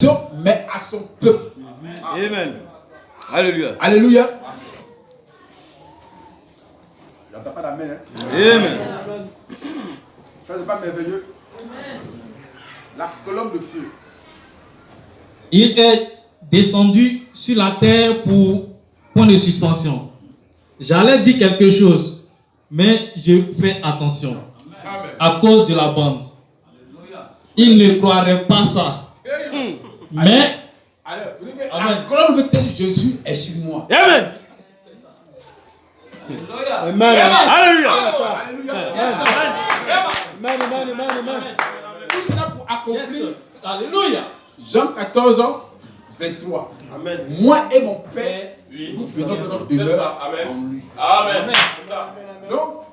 mais à son peuple. Amen. Alléluia. Alléluia. J'entends pas d'amen. Hein? Amen. Ça, c'est pas merveilleux. La colonne de feu. Il est descendu sur la terre pour point de suspension. J'allais dire quelque chose, mais je fais attention. Amen. À cause de la bande. Il ne croirait pas ça. Mais, Alors, vous dites que la colonne de feu de Jésus est sur moi. Amen. Amen. Alléluia. Amen. Tout cela pour accomplir alléluia. Jean 14, 23. Amen. Moi et mon Père, Oui. nous faisons notre C'est demeure ça. Amen. en lui. Amen. C'est ça. Donc,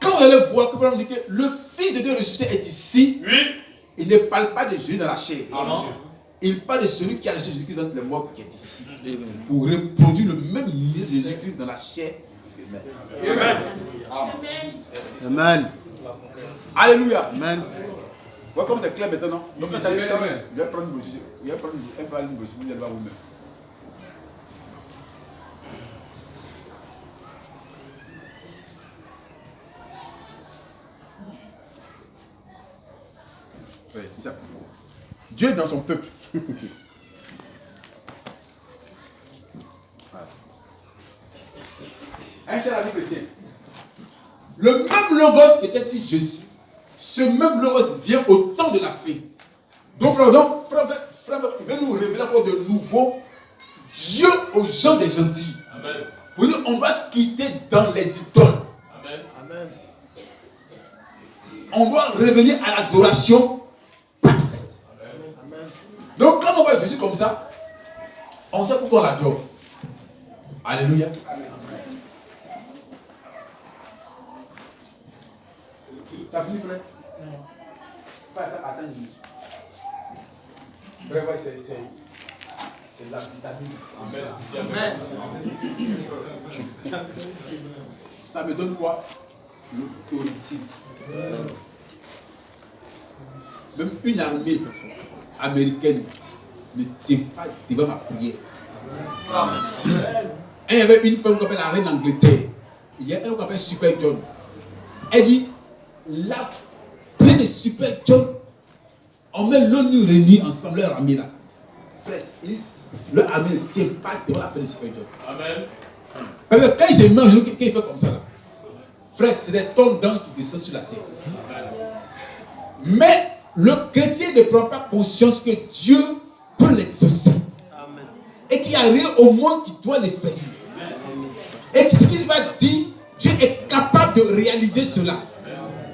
quand vous allez voir que vous dit que le Fils de Dieu ressuscité est ici, Oui. il ne parle pas de Jésus dans la chair. Amen. Il parle de celui qui a reçu Jésus-Christ dans les morts qui est ici. Pour reproduire le même ministre de Jésus-Christ dans la chair humaine. Amen. Amen. Alléluia. Amen. Ouais, comme c'est clair maintenant. Donc, Oui, quand c'est clair. je vais prendre une brochure. Je vais prendre une brochure. Vous allez voir vous-même. Oui, c'est ça. Dieu est dans son peuple. Voilà. Un cher ami chrétien. Le même logos qui était sur Jésus, ce même logos vient au temps de la fin. Donc, frère, il veut nous révéler encore de nouveau Dieu aux gens des gentils. Amen. Pour dire, on doit quitter dans les idoles. Amen. Amen. On doit revenir à l'adoration parfaite. Amen. Donc, quand on voit Jésus comme ça, on sait pourquoi on l'adore. Alléluia. T'as fini, frère? Non. Frère, attends une minute. Frère, ouais, c'est la vitamine. Amen. Ça me donne quoi? L'autorité. Même une armée américaine ne tient pas devant ma prière. Et il y avait une femme qu'on appelle la reine d'Angleterre. Il y a un qu'on appelle Super John. Elle dit, là, plein de Super John, on met l'ONU réunie ensemble, leur armée là. Frère, leur armée ne tient pas devant la paix de Super John. Amen. Parce que quand ils se mangent, quand ils font comme ça là, frère, c'est des tonnes d'encre qui descendent sur la terre. Mais le chrétien ne prend pas conscience que Dieu peut l'exaucer. Et qu'il n'y a rien au monde qui doit les faire. Et ce qu'il va dire, Dieu est capable de réaliser cela.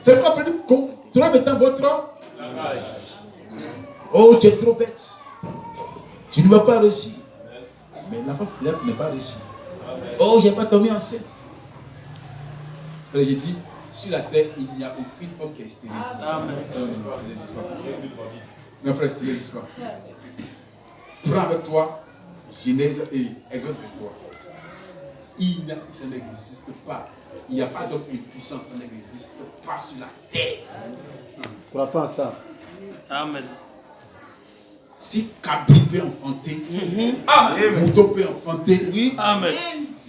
C'est pourquoi frère, contrôlez maintenant votre langage. Oh, tu es trop bête. Tu ne vas pas réussir. Mais l'enfant Philippe n'est pas réussi. Oh, je n'ai pas tombé enceinte. Frère, j'ai dit, sur la terre, il n'y a aucune femme qui est stérile. Amen. Non, frère, ce n'existe pas. Prends avec toi Genèse et Exode 23. Ça n'existe pas. Il n'y a pas d'homme puissant, ça n'existe pas sur la terre. Je ne crois pas à ça. Amen. Si Kabri peut enfanter, Mouton peut enfanter, oui. Amen.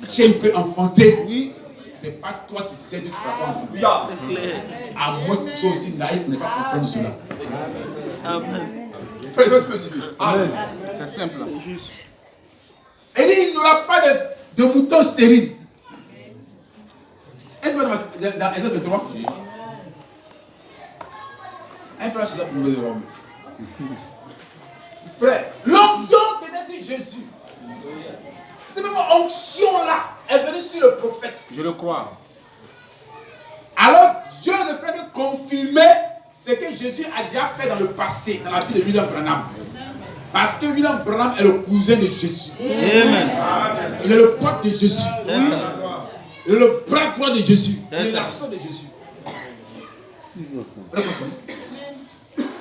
Chien peut enfanter, oui. C'est pas toi qui sais de tu vas pas enfanter. À moins que tu sois aussi naïf pour ne pas comprendre cela. Amen. Frère, il faut spécifier. Amen. C'est simple. Et dit, il n'aura pas de moutons stériles. Est-ce que dans Exode 23? Un frère, c'est ça pour nous dire. Frère, l'onction qui était sur Jésus. Cette même onction-là est venue sur le prophète. Je le crois. Alors, Dieu ne fait que confirmer ce que Jésus a déjà fait dans le passé, dans la vie de William Branham. Parce que William Branham est le cousin de Jésus. Amen. Il est le pote de Jésus. C'est ça. Il est le bras droit de Jésus. C'est Il est ça. la soeur de Jésus.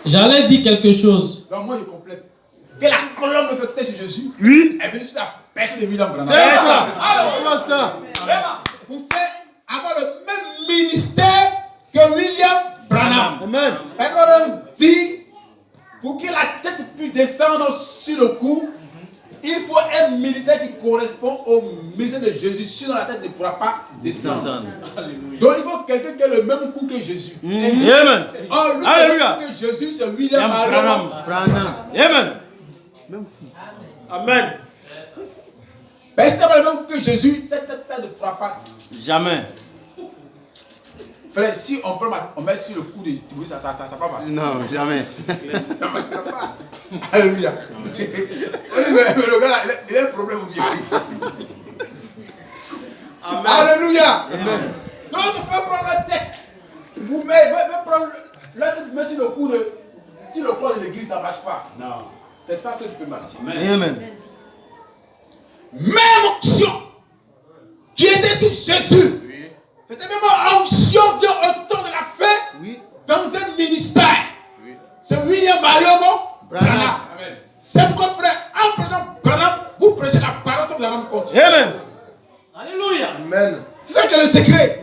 J'allais dire quelque chose. Donc moi je complète. Que la colonne de feu qui était sur Jésus est venue sur la personne de William Branham. C'est ça. Alors, ça. Pour faire avoir le même ministère que William Branham. Amen. Branham dit pour que la tête puisse descendre sur le cou, il faut un ministère qui correspond au ministère de Jésus. Sinon, la tête ne pourra pas descendre. Donc, il faut quelqu'un qui a le même cou que Jésus. Amen. Oh, le même cou que Jésus, c'est William Branham. Amen. Amen. Mais si tu n'as pas le même cou que Jésus, cette tête-là ne pourra pas. Jamais. Frère, si on met sur le cou de Thibaut, ça va marcher. Non, jamais. Ça ne marchera pas. Alléluia. Mais le gars là, il a un problème au vieux. Alléluia. Donc, il faut prendre la tête. Vous mettez prendre la tête, vous mettez sur le cou de l'église, ça ne marche pas. Non. C'est ça ce qui peut marcher. Amen. Même onction qui était sur Jésus. C'était même une onction vient au temps de la fête dans un ministère. C'est William Branham. C'est pourquoi, frère, en prêchant Branham, vous prêchez la parole sur Branham continue. Amen. Alléluia. Amen. C'est ça qui est le secret.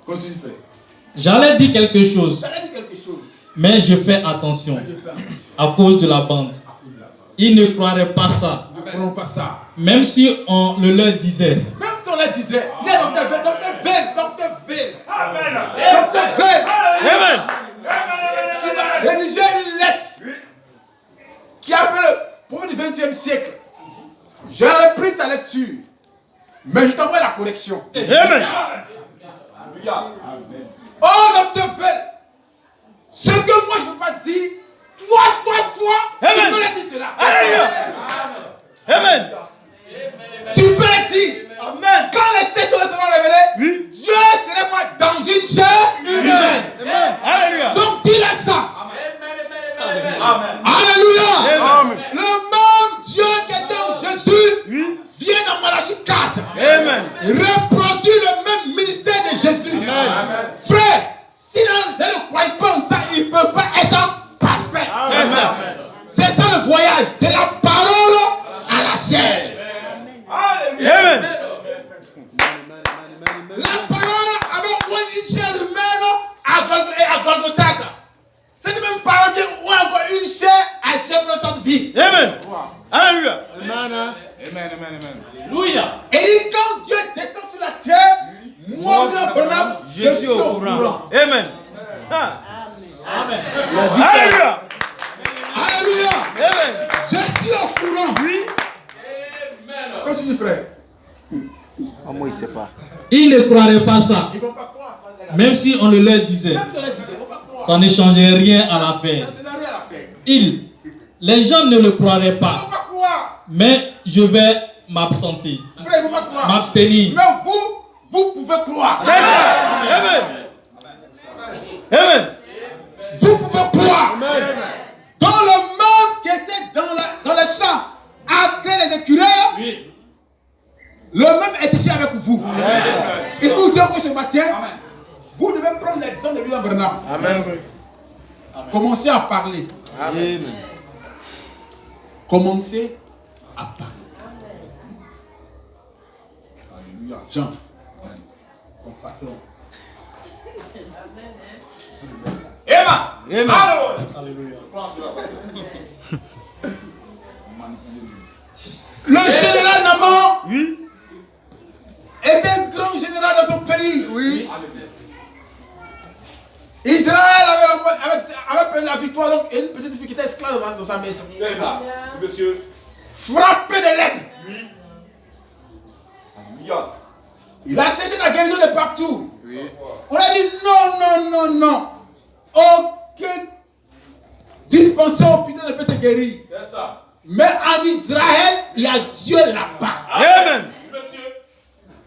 Continue, frère. J'allais dire quelque chose, J'allais dire quelque chose. mais je fais attention à cause de la bande. Ils ne croiraient pas ça, Ne prenons pas ça. même si on le leur disait. Même si on leur disait, il y a Dr. Veil. Amen. Tu vas rédiger une lettre qui appelle le prophète du 20e siècle. J'ai repris ta lecture, mais je t'envoie la correction. Amen. Oh, Dr. Veil, ce que moi je ne peux pas dire, toi, tu Amen. peux le dire cela. Alléluia. Amen. Tu peux le dire. Amen. Quand les sept heures seront révélés, Dieu sera pas dans une chair humaine. Alléluia. Donc dis-le ça. Amen. Alléluia. Amen. Le même Dieu qui est dans Jésus vient dans Malachie 4. Amen. Reproduit le même ministère de Jésus. Frère, si on ne croit pas en ça, il ne peut pas être parfait. C'est ça. C'est ça le voyage de la parole à la chair. Amen. La parole avec une chair humaine à Golgotha. Cette même parole vient ou encore une chair à Jefferson de vie. Amen. Alléluia. Amen. Alléluia. Et quand Dieu descend sur la terre, moi, Branham, je suis au courant. Amen. Ah. Amen. Alléluia. Alléluia. Amen. Je suis au courant. Continue, frère. Oh, moi, il ne sait pas. Ils ne croiraient pas ça, Ils ne vont pas croire. même si on le leur disait. Même si on le disait, ils ne vont pas croire. Ça ne changeait rien à l'affaire. Ça n'a rien à faire. Les gens ne le croiraient Ils ne pas, vont pas croire. mais je vais m'absenter, Frère, ils ne vont pas croire. m'abstenir. Mais vous pouvez croire. C'est ça. Amen. Amen. Vous pouvez croire. Dans le monde qui était dans les champs, à créer les écureuils, le même est ici avec vous. Et nous disons que ce matin, vous devez prendre l'exemple de William Branham. Amen. Commencez à parler. Amen. Commencez à parler. Alléluia. Jean, ton patron. Emma. Amen. Alléluia. Le général Naman était un grand général dans son pays. Oui. Israël avait perdu la victoire, donc une petite fille qui était esclave dans sa maison. C'est ça, monsieur. Frappé de lèpre. Alléluia. Il a cherché la guérison de partout. Oui. On a dit non. Aucun dispensaire au putain ne peut te guérir. C'est ça. Mais en Israël, il y a Dieu là-bas. Amen. Monsieur.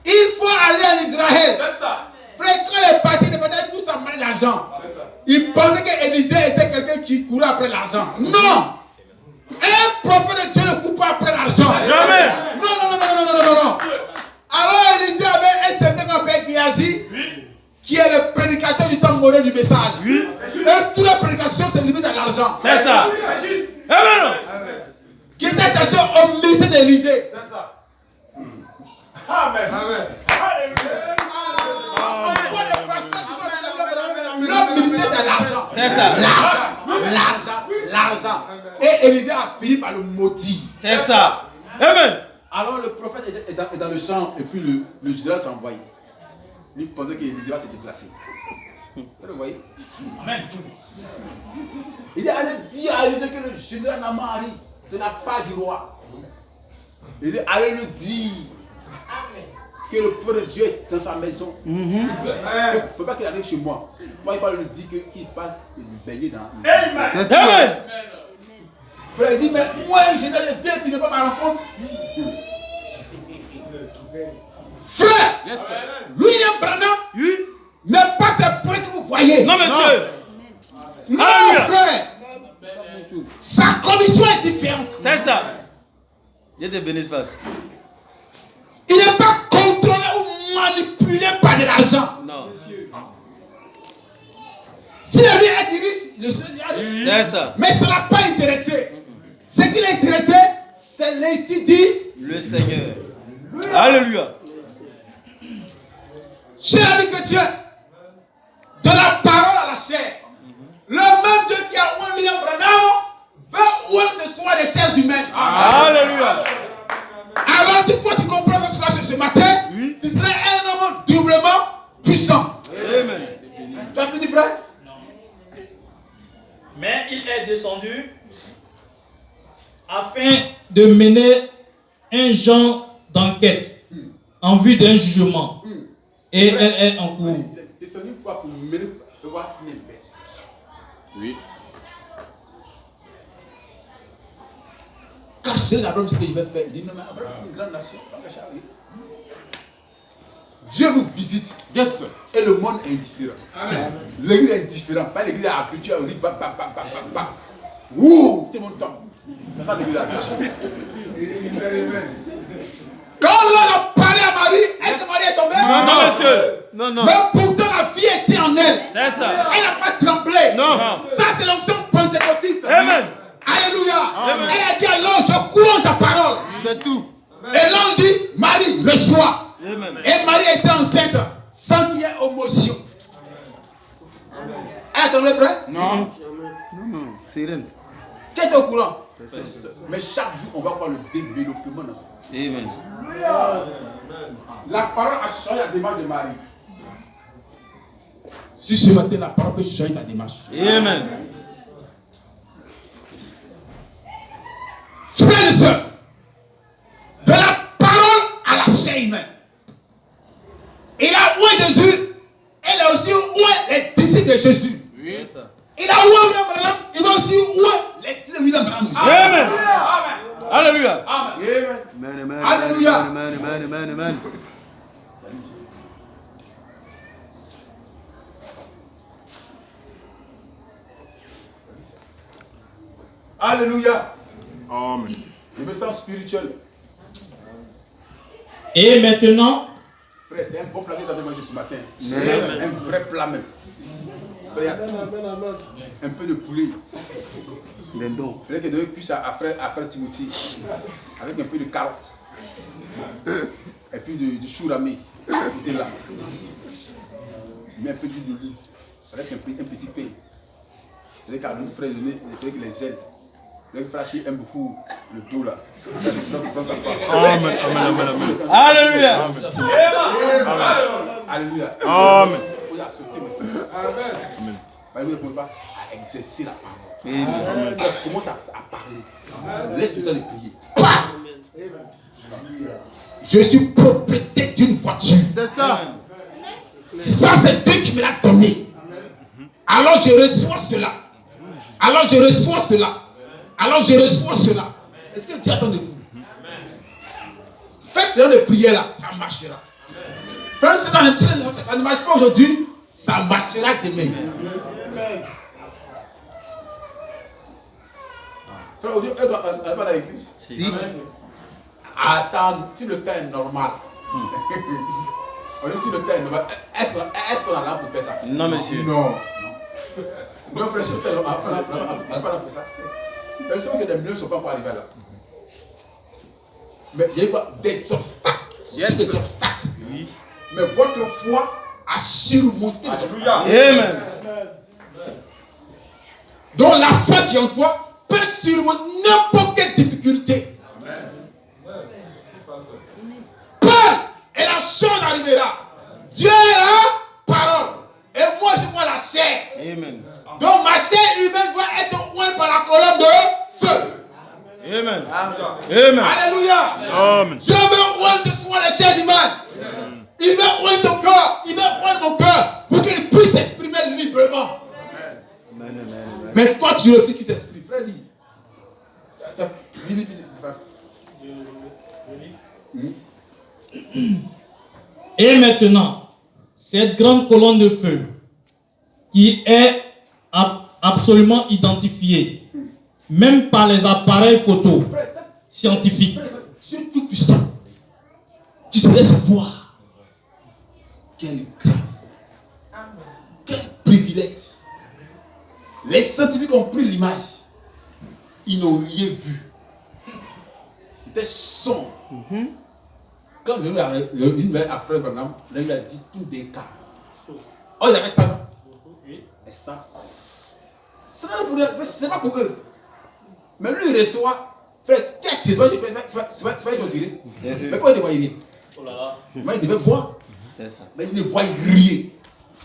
Il faut aller en Israël. C'est ça. Frère, quand les partis partaient tous en main d'argent, C'est ça. ils pensaient qu'Élisée était quelqu'un qui courait après l'argent. Non! Un prophète de Dieu ne court pas après l'argent. Jamais. Non. Alors Élisée avait un certain appelé Géasi, qui est le prédicateur du temps moderne du message. Et toute la prédication se limite à l'argent. C'est ça. Amen. Qui était attaché au ministère d'Élisée. C'est ça. Amen. Amen. On voit des pasteurs qui sont attachés. leur ministère, c'est l'argent. C'est ça. L'argent. Et Élisée a fini par le maudire. C'est ça. Amen. Alors le prophète est dans le champ et puis le général s'est envoyé. Lui pensait qu'Élisée va se déplacer. Vous voyez? Amen. Il dit, allez dire à Élisée que le général Naaman arrive de la part du roi. Il dit, allez lui dire que le peuple de Dieu est dans sa maison. Il ne faut pas qu'il arrive chez moi. Il faut lui dire qu'il passe se baigner dans le... Amen. Frère, il dit, mais moi, le général vient et il ne va pas ma rencontre. Frère, Yes, sir. William Branham n'est pas ce point que vous voyez. Non, monsieur. Non, Alléluia. frère. Sa commission est différente. C'est ça. Dieu te bénisse, pas. Il n'est pas contrôlé ou manipulé par de l'argent. Non. Si lui est riche, le Seigneur est riche. C'est ça. Mais ça ne l'a pas intéressé. Ce qui l'a intéressé, c'est l'ainsi dit Le Seigneur. Alléluia. cher ami chrétien, de la parole à la chair. Le même Dieu qui a oint William Branham veut oint ce soir les chairs humaines. Alléluia. Alors, si toi tu comprends ce soir, ce matin, tu serais un homme doublement puissant. Amen. Tu as fini, frère? Mais il est descendu afin de mener un genre d'enquête en vue d'un jugement. Et elle est en cours. Il est descendu une fois pour mener, pour voir une bête. Oui. Cacher Abraham ce qu'il va faire. Il dit non, mais Abraham est une grande nation. Dieu nous visite. Yes. Et le monde est indifférent. L'église est indifférente. Pas l'église est habituée à dire ouh, tout le monde tombe. C'est ça l'église est habituée. Quand l'on a parlé à Marie, est-ce que Marie est tombée? Non, monsieur. Non. Mais pourtant la vie était en elle. C'est ça. Elle n'a pas tremblé. Non. Ça c'est l'onction pentecôtiste. Amen. Alléluia. Amen. Elle a dit à l'ange, je crois en ta parole. C'est tout. Et l'ange dit, Marie, reçois. Amen. Et Marie était enceinte sans qu'il y ait émotion. Elle a tombé, frère? Non. Non. Sirène. Qui est au courant? Mais chaque jour, on va voir le développement dans ça. Amen. La parole a changé la démarche de Marie. Si ce matin, la parole peut changer ta démarche. Amen. Frères et sœurs, de la parole à la chair humaine. Il a oué Jésus, elle a aussi oué les disciples de Jésus. C'est ça. Il a oué William Branham, il va aussi oué les disciples de William Branham aussi. Amen. Alléluia. Amen. Alléluia. Amen. Alléluia. Amen. Je me sens spirituel. Et maintenant, Frère, c'est un bon plat que tu as mangé ce matin. C'est un vrai plat même. Frère, un peu de poulet. Lindon. Peut-être qu'il devait cuire à frère Timothy. Avec un peu de carotte. Et puis du chou ramé. Qui était là. Mais un peu d'huile d'olive. Avec un petit pain. Peut-être qu'à l'autre frère donné les ailes. Le frère aime beaucoup le dos là. Amen. Alléluia. Alléluia. Amen. Il faut sauter maintenant. Amen. Vous ne pouvez pas exercer la parole. Amen. Commence à parler. Laisse le temps de prier. Je suis propriétaire d'une voiture. C'est ça. Ça, c'est Dieu qui me l'a donné. Alors je reçois cela. Alors je reçois cela. Alors je reçois cela. Est-ce que Dieu attend de vous? Faites ce genre de prière là, ça marchera. Frère, ça ne marche pas aujourd'hui, ça marchera demain. Frère, aujourd'hui, elle n'est pas dans l'église. Si. Attends, si le temps est normal. On dit si le temps est normal. Est-ce qu'on a là pour faire ça? Non, monsieur. Non. Non, frère, si le temps est normal, on n'a pas là pour ça. Vous savez que les milieux ne sont pas encore arrivés là. Mais il y a quoi? Des obstacles. Yes. Des obstacles. Oui. Mais votre foi a surmonté les obstacles. Amen. Donc la foi qui est en toi peut surmonter n'importe quelle difficulté. Paul et la chose arrivera. Dieu est la parole. Et moi je vois la chair. Amen. Donc ma chair humaine doit être ointe par la colonne de feu. Amen. Amen. Alléluia. Amen. Dieu veut oindre ce soir les chairs humaines. Il veut oindre ton cœur. Il veut oindre mon cœur pour qu'il puisse s'exprimer librement. Mais toi tu refuses qu'il s'exprime. Frère, lis. Et maintenant, cette grande colonne de feu qui est absolument identifiée, même par les appareils photo scientifiques. Dieu tout puissant qui se laisse voir. Quelle grâce. Quel privilège. Les scientifiques ont pris l'image. Ils n'ont rien vu. C'était sombre. Quand je l'ai après, il a dit tout des cas. Oh, ils avaient ça. Et ça, c'est pas pour eux. Mais lui, il reçoit. Frère, qu'est-ce c'est pas qu'ils ont tiré. Mais pourquoi il ne voyait rien? Oh là là. Mais il devait voir. C'est ça. Mais il ne voyait rien.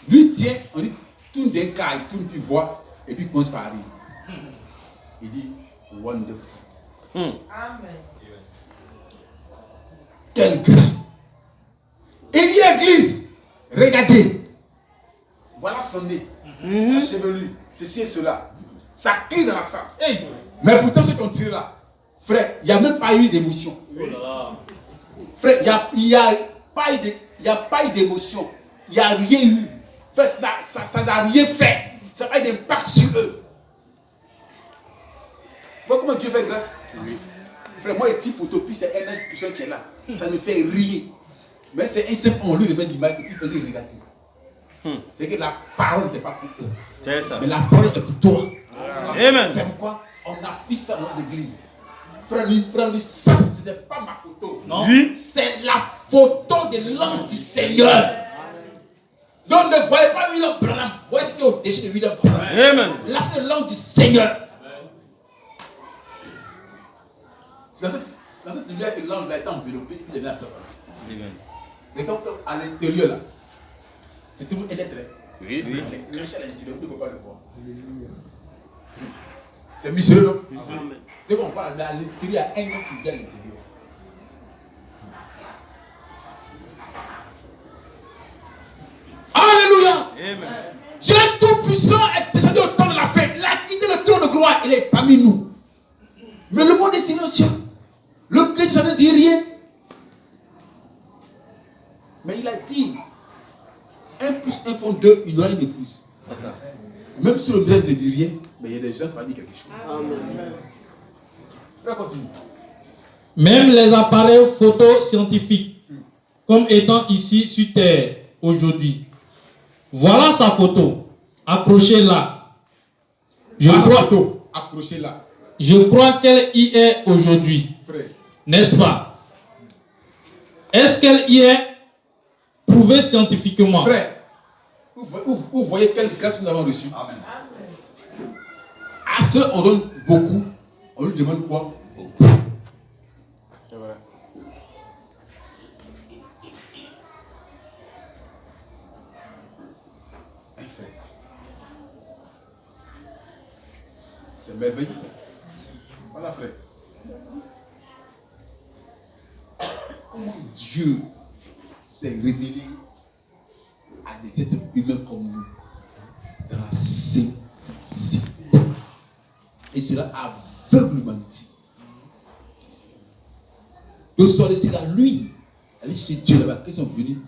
Lui tient, on dit, tout d'un cas, il tourne, puis voit, et puis il commence par rire. Il dit, wonderful. Amen. Quelle grâce. Il y a église. Regardez. Voilà son nez. Sa chevelure. Ceci et cela. Ça crie dans la salle. Hey. Mais pourtant, ceux qui ont tiré là, frère, il n'y a même pas eu d'émotion. Frère, il n'y a pas eu d'émotion. Il n'y a rien eu. Frère, ça n'a rien fait. Ça n'a pas eu d'impact sur eux. Vous voyez comment Dieu fait grâce? Oui. Frère, moi, il tire photo, puis c'est un ange puissant qui est là. Ça ne fait rien. Mais c'est un simple, on lui remet l'image et puis il fait dire regarder. C'est que la parole n'est pas pour eux. C'est ça. Mais la parole est pour toi. Amen. C'est pourquoi on affiche ça dans les églises. Frère, ça, ce n'est pas ma photo. Non. Oui. C'est la photo de l'homme du Seigneur. Donc ne voyez pas William Branham. Voyez ce qui est au-dessus de William Branham. Amen. La photo de l'homme du Seigneur. C'est dans cette lumière que l'ange a été enveloppé et puis il est venu à mais donc, à l'intérieur là, c'est toujours un être. Oui. Le chat à l'intérieur, vous ne pouvez pas le voir. C'est mystérieux, non? C'est bon, on parle à l'intérieur, il y a un homme qui vient à l'intérieur. Alléluia! Amen. Dieu tout-puissant est descendu au trône de la fête. Il a quitté le trône de gloire. Il est parmi nous. Mais le monde est silencieux. Le chrétien ne dit rien. Mais il a dit 1 plus 1 font 2, il y aura une épouse. Même si le bien ne dit rien, mais il y a des gens qui vont dire quelque chose. Amen. Continue. Même les appareils photo scientifiques, comme étant ici sur Terre aujourd'hui. Voilà sa photo. Accrochez-la. Accrochez-la. Je crois qu'elle y est aujourd'hui. N'est-ce pas? Est-ce qu'elle y est prouvée scientifiquement? Frère, vous voyez quelle grâce nous avons reçue. Amen. À ceux on donne beaucoup, on lui demande quoi? Beaucoup. C'est vrai. Un frère. C'est merveilleux. Voilà, frère. Comment Dieu s'est révélé à des êtres humains comme nous dans la simplicité. Et cela aveugle l'humanité. De se laisser la lui, aller chez Dieu là-bas, qu'ils sont venus.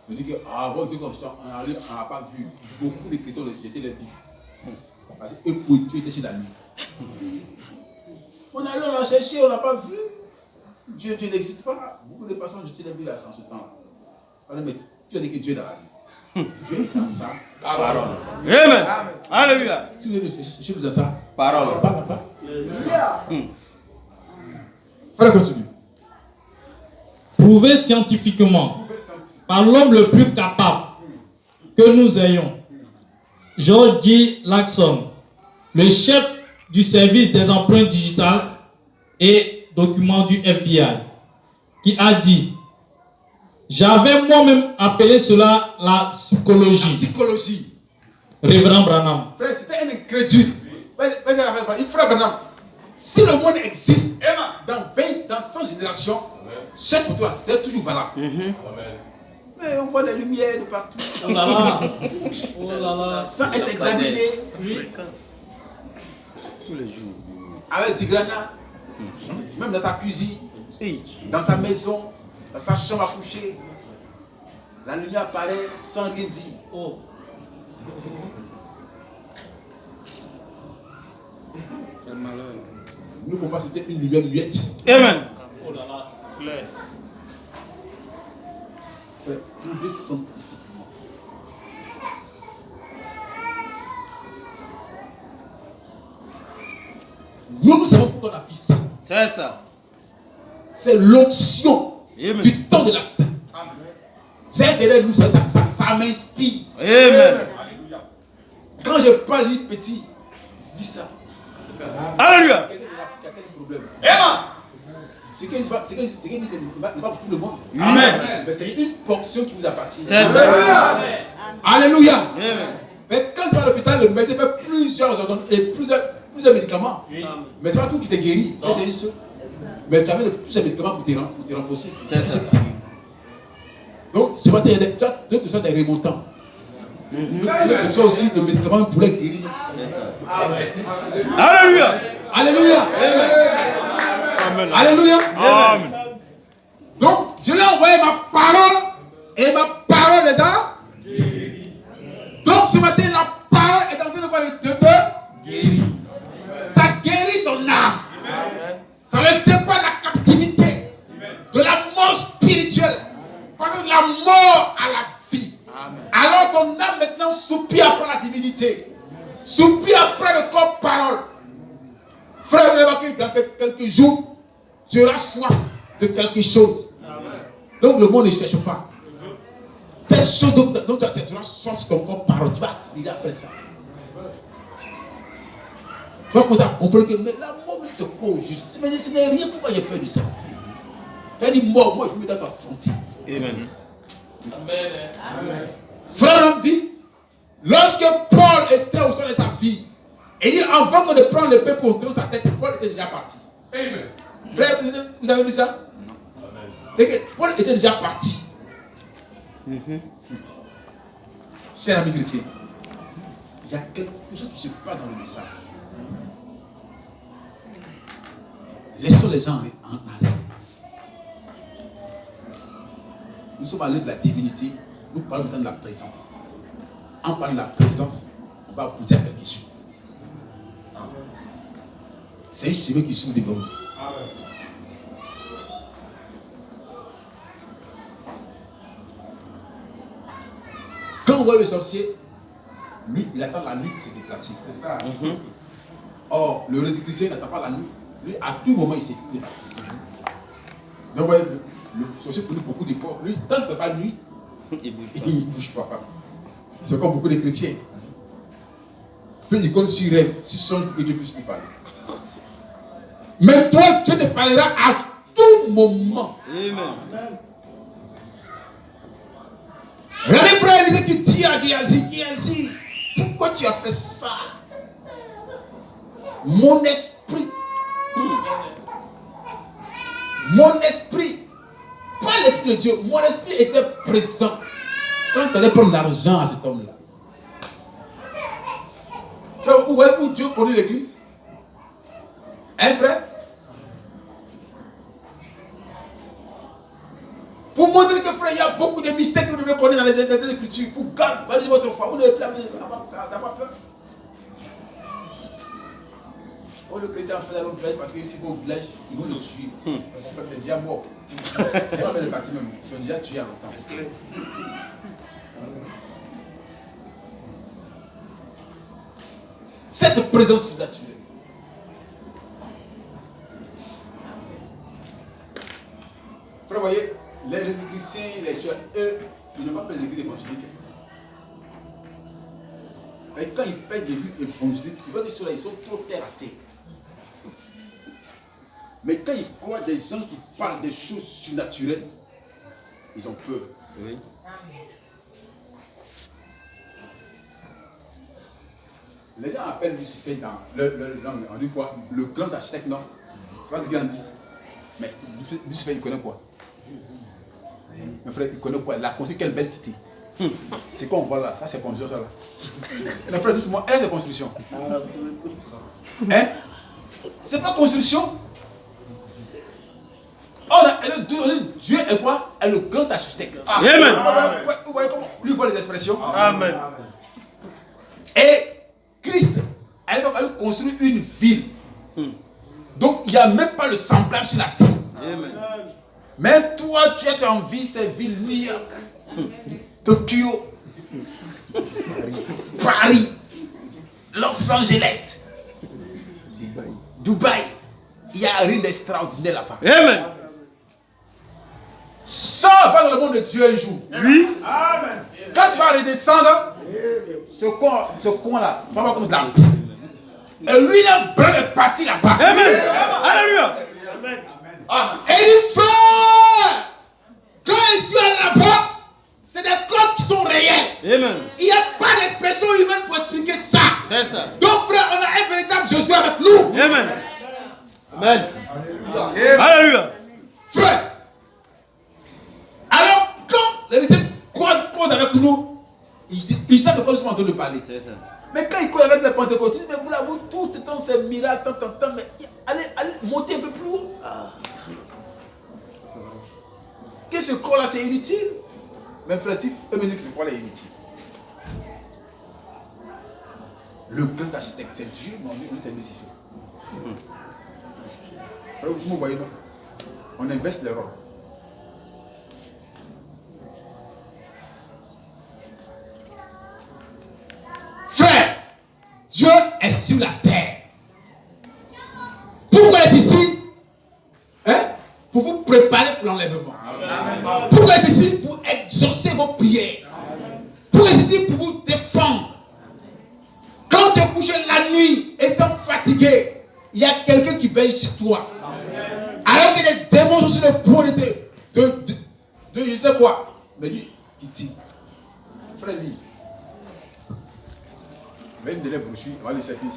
On dit que, bon, Dieu, comme ça, on n'a pas vu. Beaucoup de chrétiens ont jeté les Bibles. Parce que eux, pour Dieu, étaient chez la nuit. On a allé, on a cherché, on n'a pas vu. Dieu n'existe pas. Beaucoup de personnes ont jeté les Bibles à ce temps-là. Mais tu as dit que Dieu est dans la nuit. Dieu est dans sa parole. Amen. Alléluia. Si vous voulez chercher dans sa parole. Frère, continue. Prouvé scientifiquement par l'homme le plus capable que nous ayons. George G. Laxon, le chef du service des empreintes digitales et documents du FBI, qui a dit: j'avais moi-même appelé cela la psychologie. La psychologie. Révérend Branham. Frère, c'était un incrédule. Frère Branham, si le monde existe, dans 20, dans 100 générations, cette photo-là, c'est toujours valable. Mais on voit la lumière de partout. Oh là là. Oh là là. Sans être examiné. Oui. Tous les jours. Avec Zigrana, même dans sa cuisine, dans sa maison, dans sa chambre à coucher, la lumière apparaît sans rien dire. Oh. Quel malheur. Nous, pour moi, c'était une lumière muette. Amen. Oh là là. Clair. Frère, prouvé scientifiquement. Nous savons pourquoi on a vu ça. C'est ça. C'est l'onction Amen. du temps de la fin. C'est derrière nous, ça m'inspire. Amen. Quand je parle petit, dis ça. Alléluia. Quelqu'un qui a quel problème? Ce qu'il dit n'est pas pour tout le monde. Amen. Mais c'est une portion qui vous appartient. C'est ça. Alléluia. Amen. Mais quand tu vas à l'hôpital, le médecin fait plusieurs ordonnances et plusieurs médicaments. Oui. Mais c'est pas tout qui te guérit. Non. C'est une seule. Mais tu avais tous ces médicaments pour te renforcer. C'est ça. Donc, ce matin, il y a d'autres choses des remontants. D'autres choses aussi de médicaments pour les guérir. Alléluia. Alléluia. Amen. Alléluia. Amen. Donc, je lui ai envoyé ma parole et ma parole les a. Donc, ce matin, la parole est en train de voir de te guérir. Ça guérit ton âme. Ça ne sépare la captivité de la mort spirituelle. Parce que de la mort à la vie. Alors ton âme maintenant soupire après la divinité. Soupire après le corps parole. Frère, vous allez voir que dans quelques jours, tu auras soif de quelque chose. Donc le monde ne cherche pas. Cette chose dont tu auras soif sur ton corps parole, tu vas aspirer après ça. Tu vas commencer à comprendre que mais la mort, c'est quoi au juste? Mais ce n'est rien, pourquoi j'ai peur de ça? Tu as dit mort, moi je me dois t'affronter. Amen. Frère, on dit, lorsque Paul était au sein de sa vie, et il dit avant qu'on ne prenne le paix pour entrer sa tête, Paul était déjà parti. Amen. Frère, vous avez vu ça? C'est que Paul était déjà parti. Cher ami chrétien, il y a quelque chose qui se passe dans le message. Laissons les gens en aller. Nous sommes allés de la divinité, nous parlons maintenant de la présence. En parlant de la présence, on va aboutir à quelque chose. C'est un chemin qui s'ouvre devant nous. Quand on voit le sorcier, lui, il attend la nuit pour se déplacer. C'est ça. Or, le Jésus-Christ n'attend pas la nuit. Lui, à tout moment, il s'est déplacé. Donc, ouais, le sorcier fournit beaucoup d'efforts. Lui, tant qu'il ne fait pas nuit, il ne bouge pas. C'est comme beaucoup de chrétiens. Puis il compte sur rêve, sur songe pour que Dieu puisse lui parler. Mais toi, Dieu te parlera à tout moment. Amen. Regardez frère Élisée qui dit à Géasi, pourquoi tu as fait ça? Mon esprit, pas l'esprit de Dieu, mon esprit était présent quand tu allais prendre l'argent à cet homme-là. Frère, vous voyez où Dieu connaît l'église? Hein, frère? Pour montrer que frère, il y a beaucoup de mystères que vous devez connaître dans les Écritures. Pour garder votre foi, vous ne devez pas avoir peur. Oh, le chrétien fait dans l'autre village parce qu'ici, au village, ils vont le tuer. Mon frère, tu es déjà mort. Tu vas mettre le parti même. Tu es déjà tué il y a longtemps. Cette présence surnaturelle. Frère, vous voyez, les chrétiens, les chrétiens, eux, ils n'ont pas pris les églises évangéliques. Et quand ils pètent l'église évangélique, ils voient que ceux-là, ils sont trop terre à terre. Mais quand ils croient des gens qui parlent des choses surnaturelles, ils ont peur. Oui. Les gens appellent Lucifer dans on dit quoi? Le grand architecte, non? C'est pas ce qu'ils en disent. Mais Lucifer, il connaît quoi? Mon frère, il connaît quoi? Il a construit quelle belle cité? C'est quoi on voit là? Ça, c'est construction, ça là. Mon frère, dites-moi, est-ce que c'est construction? Hein? C'est pas construction? Oh, Dieu est quoi? Est le grand architecte. Ah, Amen. Vous voyez comment lui voit les expressions? Amen. Et Christ, elle va construire une ville. Donc il n'y a même pas le semblable sur la terre. Amen. Mais toi, tu as envie ces villes, New York, Tokyo, Paris, Los Angeles, Dubaï. Il n'y a rien d'extraordinaire là-bas. Amen. Ça va dans le monde de Dieu un jour. Oui. Amen. Quand tu vas redescendre, ce con-là, tu vas voir comme de la boue. Et lui, il a blanc est parti là-bas. Amen. Alléluia. Amen. Et il fait, quand ils sont là-bas, c'est des corps qui sont réels. Amen. Il n'y a pas d'expression humaine pour expliquer ça. C'est ça. Donc frère, on a un véritable Jésus avec nous. Amen. Amen. Alléluia. Frère, alors quand les médecins causent avec nous, ils savent de quoi nous sommes en train de parler. C'est ça. Mais quand ils causent avec les pentecôtistes, mais vous l'avez tout le temps, c'est miracle, tant, mais allez monter un peu plus haut. Que ce corps-là, c'est inutile. Même frère, si eux me disent que ce corps-là est inutile. Le grand architecte, c'est Dieu, mais on c'est Lucifer. Frère, vous me voyez, non? On inverse les rôles. Frère, Dieu est sur la terre. Pourquoi il est ici? Hein? Pour vous préparer pour l'enlèvement. Pourquoi il est ici? Pour exaucer vos prières. Pourquoi il est ici? Pour vous défendre. Quand tu es couché la nuit, étant fatigué, il y a quelqu'un qui veille sur toi. Alors que les démons sont sur le point de je sais quoi. Mais dit, il dit, frère, lis. Même de les brochures, on va les servir.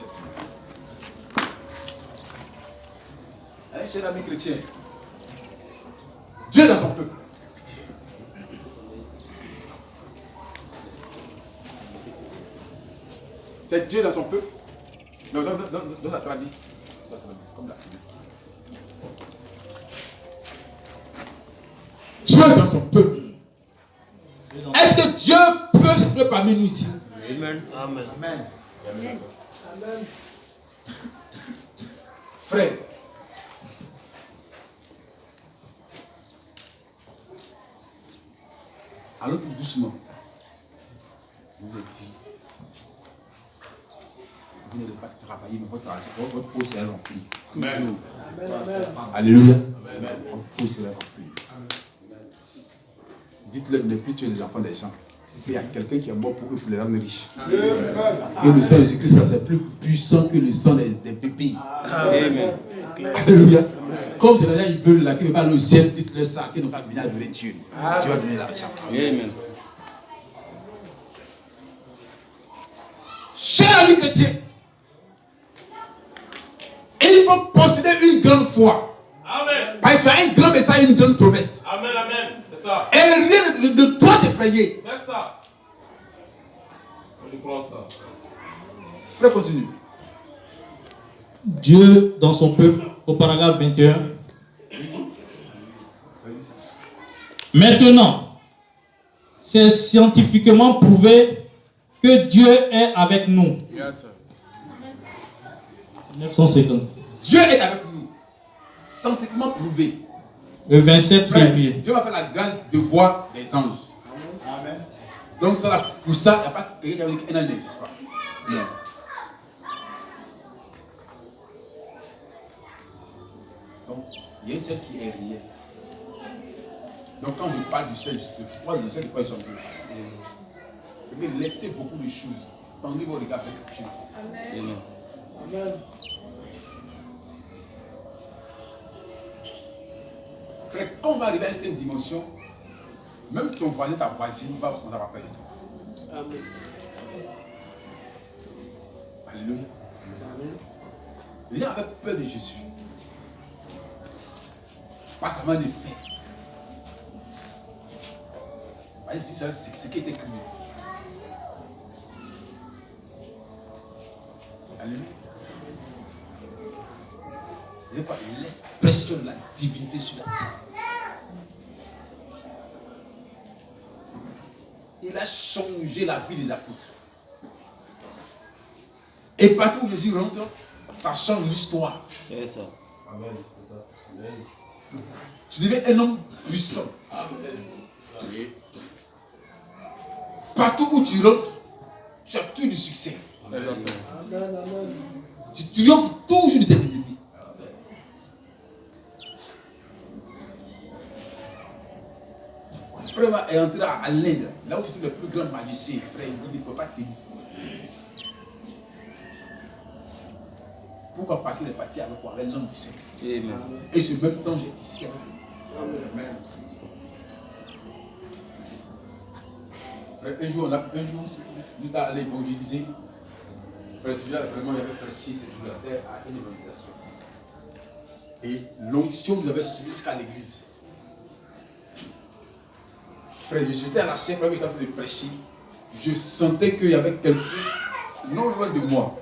Cher ami chrétien, Dieu est dans son peuple. C'est Dieu dans son peuple. Non, dans la traduit. Comme la Dieu est dans son peuple. Est-ce que Dieu peut se trouver parmi nous ici? Amen. Amen. Amen. Amen. Frère, allons tout doucement. Je vous ai dit, vous n'allez pas travailler, mais votre poste est rempli. Amen. Alléluia. Votre poste est rempli. Dites-le, ne plus tuer les enfants des gens. Il y a quelqu'un qui est mort pour eux, pour les rendre riches. Et le sang de Jésus-Christ, c'est plus puissant que le sang des bébés. Amen. Alléluia. Comme c'est les gens, ils veulent là, qui ne veulent pas aller au ciel, dites-le ça, qui n'ont pas venir adorer Dieu. Dieu va donner l'argent. Amen. Cher ami chrétien, il faut posséder une grande foi. Amen. Parce que tu as un grand message et une grande promesse. Amen, amen. C'est ça. Et rien ne doit t'effrayer. C'est ça. Je crois ça. Frère, continue. Dieu dans son peuple, au paragraphe 21. Maintenant, c'est scientifiquement prouvé que Dieu est avec nous. Yes, sir. 950. Dieu est avec nous. Scientifiquement prouvé. Le 27 Frère, février. Dieu m'a fait la grâce de voir des anges. Amen. Donc ça, là, pour ça, il n'y a pas quelqu'un qui a dit qu'un ange n'existe pas. Non. Donc, il y a une celle qui est réelle. Donc quand je parle du ciel, je parle du ciel de quoi ils sont venus. Laissez beaucoup de choses. tendez vos regards vers quelque chose. Amen. Amen. Frère, quand on va arriver à cette dimension, même ton voisin, ta voisine, va commencer à avoir peur de toi. Amen. Alléluia. Les gens avaient peur de Jésus. Pas seulement des faits. C'est ce qui était écrit. Alléluia. C'est quoi? L'expression de la divinité sur la terre. Il a changé la vie des apôtres. Et partout où Jésus rentre, ça change l'histoire. C'est ça. Amen. C'est ça. Amen. Tu deviens un homme puissant. Amen. Partout où tu rentres, tu as tout du succès. Amen. Amen. Amen. Tu triomphes toujours de tes ennemis. Frère est entré à l'Inde, là où c'était le plus grand magicien. Frère, il ne peut pas tenir. Pourquoi? Parce qu'il est parti avec quoi? Avec l'homme du Seigneur. Amen. Et ce même temps, j'étais ici avec lui. Amen. Frère, un jour, nous allons aller évangéliser. Frère, celui-là, vraiment, il avait prêché cette jour à terre à une évangilisation. Et l'onction nous avait suivi jusqu'à l'église. Frère, j'étais à la chaîne, quand j'étais en train de prêcher, je sentais qu'il y avait quelqu'un non loin de moi.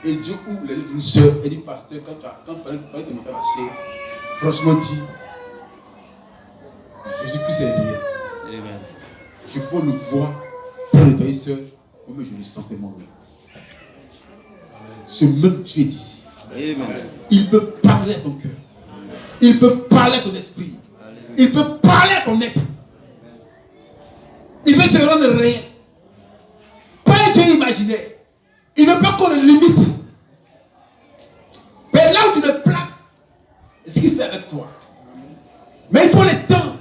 Et Dieu ouvre les yeux d'une soeur et dit, pasteur, quand tu es monté à la chaîne, franchement dit, Jésus-Christ est réel. Amen. Je peux le voir pour nettoyer soeur, mais je le sentais moi-même. Ce même Dieu est ici. Amen. Il peut parler à ton cœur. Il peut parler à ton esprit. Il peut parler à ton être. Il veut se rendre réel. Pas un Dieu imaginaire. Il ne veut pas qu'on le limite. Mais là où tu le places, c'est ce qu'il fait avec toi. Mais il faut l'étendre.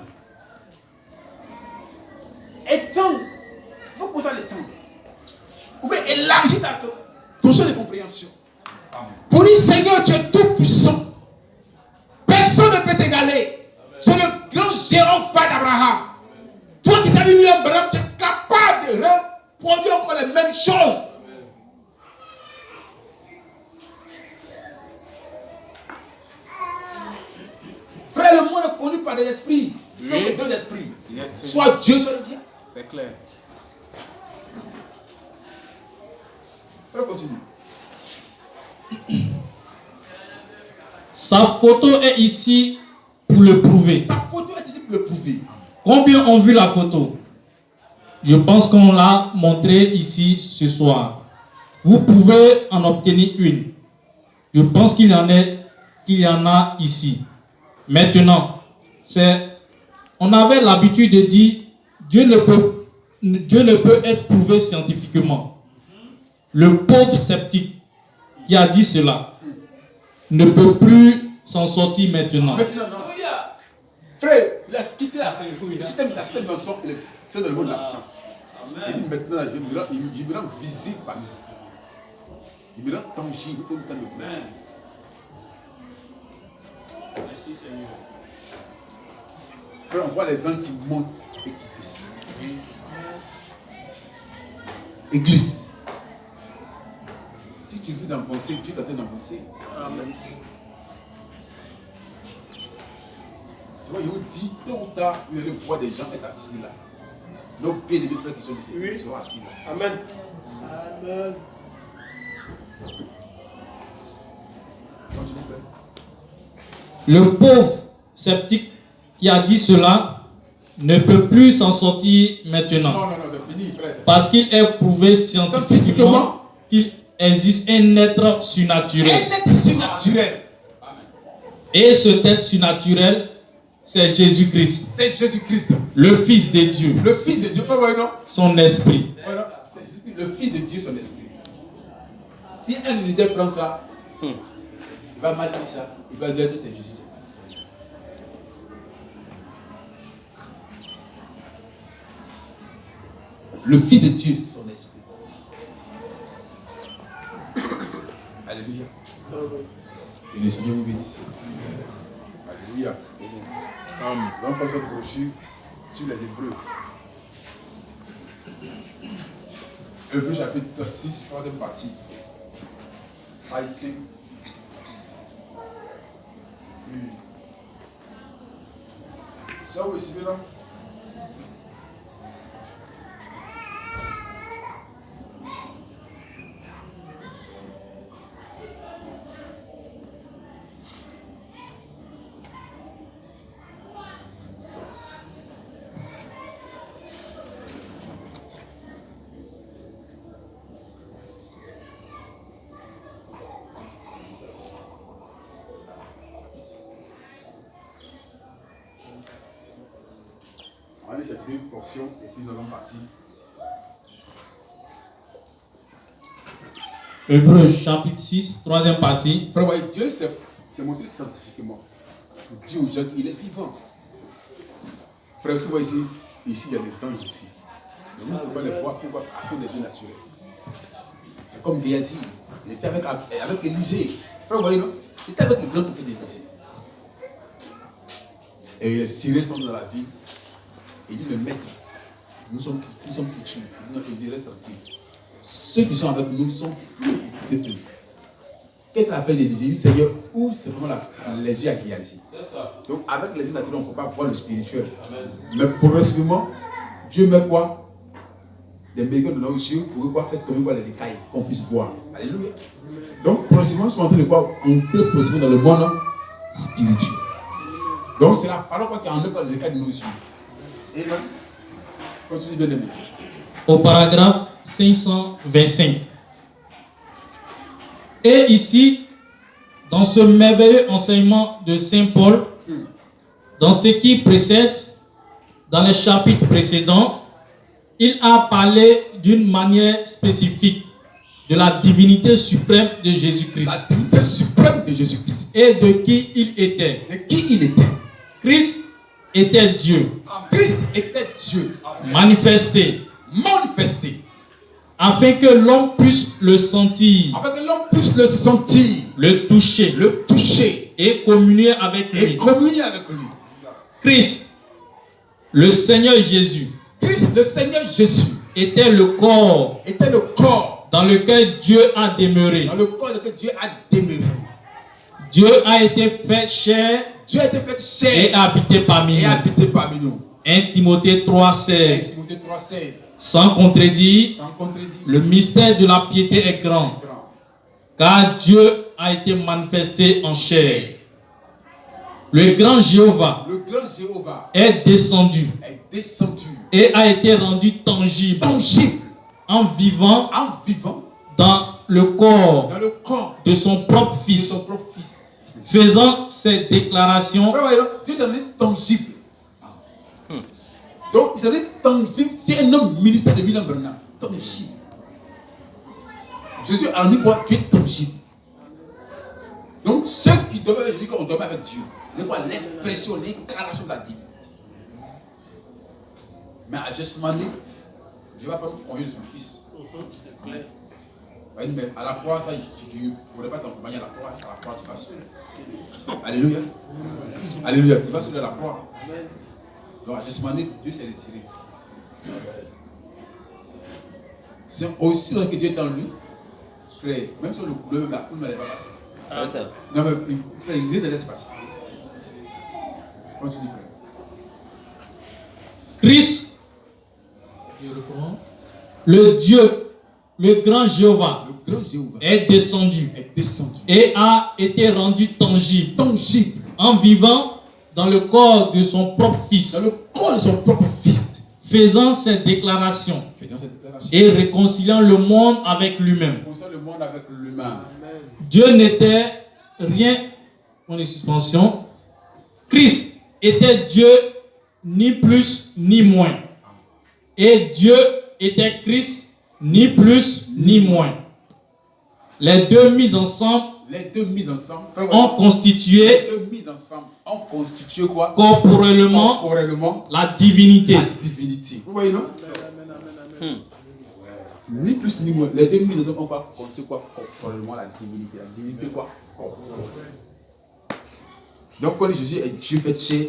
Étendre. Il faut poser l'étendre. Ou bien élargir ton champ de compréhension. Pour dire, Seigneur, tu es tout puissant. Personne ne peut t'égaler. C'est le grand Jéhovah d'Abraham. Toi qui t'as vu William Branham, tu es capable de reproduire encore les mêmes choses. Frère, le monde est connu par des esprits. Oui. Deux esprits. Soit Dieu, soit le diable. C'est clair. Frère, continue. Sa photo est ici pour le prouver. Sa photo est ici pour le prouver. Combien ont vu la photo? Je pense qu'on l'a montré ici ce soir. Vous pouvez en obtenir une. Je pense qu'il y en a ici. Maintenant, on avait l'habitude de dire Dieu ne peut être prouvé scientifiquement. Le pauvre sceptique qui a dit cela ne peut plus s'en sortir maintenant. Maintenant, non. Frère, il a quitté le système mensonge, c'est dans le monde de la science. Il dit maintenant, je me rends visible par nous. Je me rends tangible pour le temps de vous. Merci Seigneur. Frère, on voit les anges qui montent et qui descendent. Église. Si tu veux d'embrasser, Dieu t'attend d'embrasser. Amen. C'est pourquoi je vous dis, tôt ou tard, vous allez voir des gens être assis là. Nos pieds de frères qui sont ici, ils seront assis là. Amen. Amen. Continue, frère. Le pauvre sceptique qui a dit cela ne peut plus s'en sortir maintenant. Non, c'est fini, frère. Parce qu'il est prouvé scientifiquement qu'il existe un être surnaturel. Un être surnaturel. Et ce être surnaturel, c'est Jésus-Christ. C'est Jésus-Christ. Le Fils de Dieu. Le Fils de Dieu. Pas vrai, non? Son esprit. Voilà. Le Fils de Dieu, son esprit. Si un leader prend ça, il va mal dire ça. Il va dire que c'est Jésus. Le Fils de Dieu, son esprit. Alléluia. Amen. Et le Seigneur vous bénisse. Alléluia. Amen. On va prendre cette brochure sur les Hébreux. Hébreux chapitre 6, troisième partie. Page 5. Ça vous suivez là? On va aller cette deux portions et puis nous allons partir. Hébreux chapitre 6, troisième partie. Frère, voyez, Dieu s'est montré scientifiquement pour dire aux gens qu'il est vivant. Frère, si vous voyez ici, il y a des anges ici. Mais nous ne pouvons pas les voir pourquoi à cause des jeux naturels. C'est comme Géasi. Il était avec Élisée. Frère, vous voyez, non? Il était avec le grand prophète d'Élisée. Et les Syriens sont dans la ville. Il dit, le maître, nous sommes foutus. Il dit, non, Élisée, reste tranquille. Ceux qui sont avec nous sont plus que eux. Quelqu'un appelle Élisée, il dit, Seigneur, où c'est vraiment les yeux à Géasi? C'est ça. Donc, avec les yeux naturels, on ne peut pas voir le spirituel. Amen. Mais progressivement, Dieu met quoi? Des mégots de nos yeux pour quoi faire tomber quoi les écailles, qu'on puisse voir. Alléluia. Donc, progressivement, nous sommes en train de quoi? Entrer progressivement dans le monde spirituel. Donc, c'est la parole qui enlève les écailles de nos yeux. Et donc, continue bien aimé. Au paragraphe 525. Et ici, dans ce merveilleux enseignement de Saint Paul, dans ce qui précède, dans les chapitres précédents, il a parlé d'une manière spécifique de la divinité suprême de Jésus-Christ. La divinité suprême de Jésus-Christ. Et de qui il était. De qui il était. Christ était Dieu. Christ était Dieu. Manifesté. Afin que l'homme puisse le sentir. Afin que l'homme puisse le sentir. Le toucher. Et communier avec lui. Christ, le Seigneur Jésus. Était le corps. Dans lequel Dieu a demeuré. Dieu a été fait chair. Et habité parmi nous. 1 Timothée 3,16. Sans contredire, le mystère de la piété est grand. Car Dieu a été manifesté en chair. Le grand Jéhovah est descendu et a été rendu tangible en vivant dans le corps de son propre Fils, faisant ces déclarations. Dieu s'est tangible. Donc, il s'est tangible. Si un homme ministère de William Branham, tangible. Jésus a dit quoi? Tu es tangible. Donc, ceux qui demeurent, je dis qu'on demeure avec Dieu. C'est quoi? L'expression, l'incarnation de la divinité. Mais à ce moment, je vais prendre congé de son fils. Mais à la croix, ça, je ne pourrais pas t'accompagner à la croix. À la croix, tu vas seul. Alléluia. Alléluia. Tu vas seul à la croix. Donc, à ce moment, Dieu s'est retiré. C'est aussi que Dieu est en lui. Frère, même sur le couleur, la couleur ne l'avait pas passé. Ah, ça. Non, mais il ne laisse passer. Continue, frère. Christ, le Dieu, le grand Jéhovah, est descendu et a été rendu tangible en vivant dans le corps de son propre Fils, faisant ces déclarations et réconciliant le monde avec lui-même. Dieu n'était rien, on est suspension. Christ était Dieu, ni plus ni moins. Et Dieu était Christ, ni plus ni moins. Les deux mis ensemble ont constitué quoi? Corporellement la divinité. Vous voyez, non? Ni plus ni moins. Les 2000 hommes ont pas construit quoi corporellement la divinité. La divinité quoi corporellement. Donc quand Jésus est Dieu fait chair,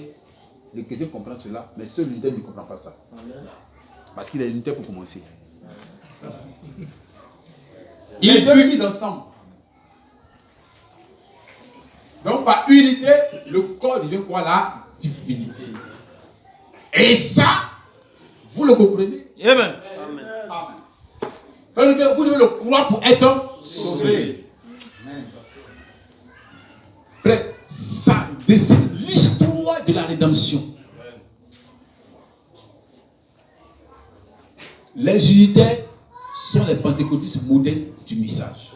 les chrétiens comprennent cela, mais seul l'unité ne comprend pas ça. Parce qu'il a l'unité pour commencer. Les deux mis ensemble. Donc par unité, le corps devient quoi? La divinité. Et ça, vous le comprenez? Amen. Amen. Vous devez le croire pour être sauvé. Frère, ça dessine l'histoire de la rédemption. Les unitaires sont les pentecôtistes modèles du message.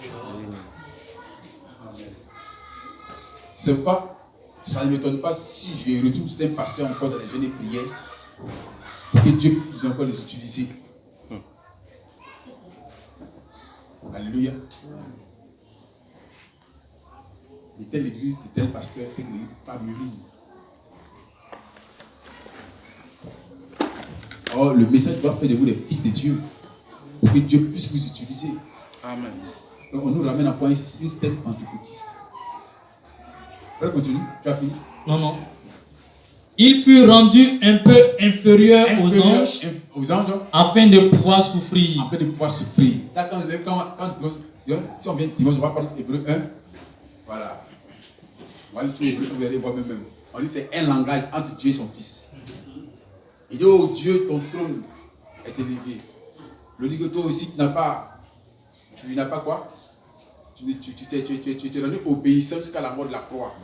C'est pourquoi ça ne m'étonne pas si je retrouve certains pasteurs encore dans les jeûnes et prières pour que Dieu puisse encore les utiliser. Alléluia. De telle église, de tel pasteur, c'est que l'église n'est pas mûrie. Or, le message doit faire de vous les fils de Dieu pour que Dieu puisse vous utiliser. Amen. Donc, on nous ramène à point un système pentecôtiste. Frère, continue. Tu as fini? Non. Il fut rendu un peu inférieur aux anges afin de pouvoir souffrir. Afin de pouvoir souffrir. Ça, quand si on vient dimanche, on va prendre Hébreu 1. Voilà. On va aller trouver Hébreu, vous allez voir même. On dit c'est un langage entre Dieu et son Fils. Il dit, oh Dieu, ton trône est élevé. Il dit que toi aussi, tu n'as pas quoi? Tu t'es rendu obéissant jusqu'à la mort de la croix.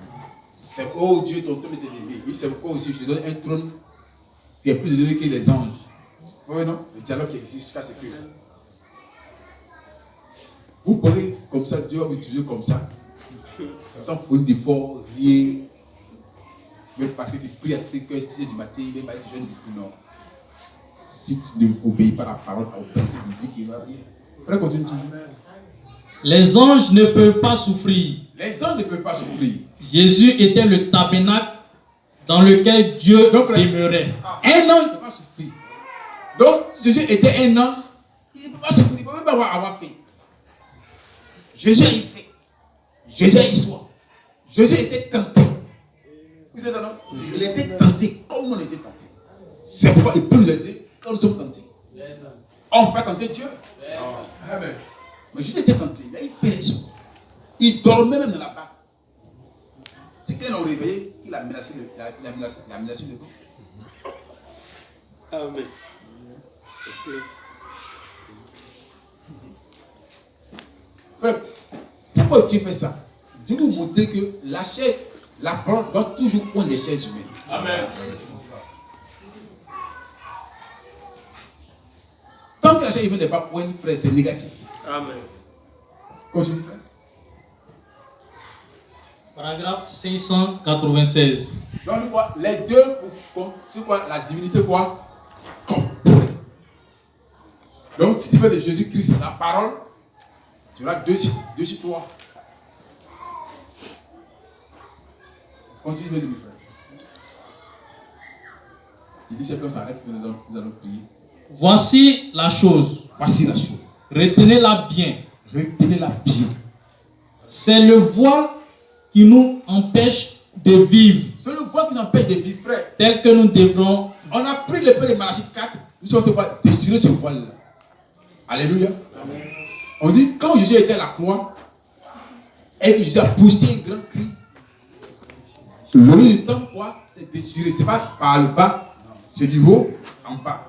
C'est, oh Dieu, ton trône est élevé. Oui, c'est pourquoi aussi je te donne un trône qui est plus élevé que les anges. Oui, non? Le dialogue qui existe jusqu'à ce que vous parlez comme ça, Dieu va vous utiliser comme ça. Sans faute d'effort, rien. Même parce que tu pries à 5h, 6h du matin, même pas être jeune du coup, non. Si tu n'obéis pas à la parole, au principe, il dit qu'il va rien. Frère, continue. Les anges ne peuvent pas souffrir. Les anges ne peuvent pas souffrir. Jésus était le tabernacle dans lequel Dieu demeurait. Un ange ne peut pas souffrir. Donc, si Jésus était un ange, il ne peut pas souffrir, il ne peut même pas avoir fait. Jésus a eu fait. Jésus a eu soif. Jésus était tenté. Vous savez ça, non? Il était tenté comme on était tenté. C'est pourquoi il peut nous aider quand nous sommes tentés. On peut tenter Dieu. Amen. Mais Jésus était tenté. Il a eu fait les choses. Il dormait même dans la barque. C'est quand ils l'ont réveillé qu'il a menacé le corps. Amen. Frère, pourquoi Dieu fait ça? Dieu vous montrer que la chair, la parole doit toujours prendre les chairs humaines. Amen. Tant que la chair humaine n'est pas pointe, frère, c'est négatif. Amen. Continue, frère. Paragraphe 596. Donc, quoi, les deux, c'est quoi? La divinité, quoi? Corporelle. Donc, si tu fais de Jésus-Christ la parole, tu auras deux sur trois. Continue de lui, frère. Il dit, c'est comme ça, arrête, nous allons prier. Voici la chose. Voici la chose. Retenez-la bien. Retenez-la bien. C'est le voile qui nous empêche de vivre. C'est le voile qui nous empêche de vivre, frère. Tel que nous devrons. On a pris le peu de Malachie 4, nous sommes devoir déchirer ce voile-là. Alléluia. Amen. On dit, quand Jésus était à la croix, et que Jésus a poussé un grand cri, le lieu du temps, quoi, c'est déchiré. C'est pas par le bas, c'est du haut en bas.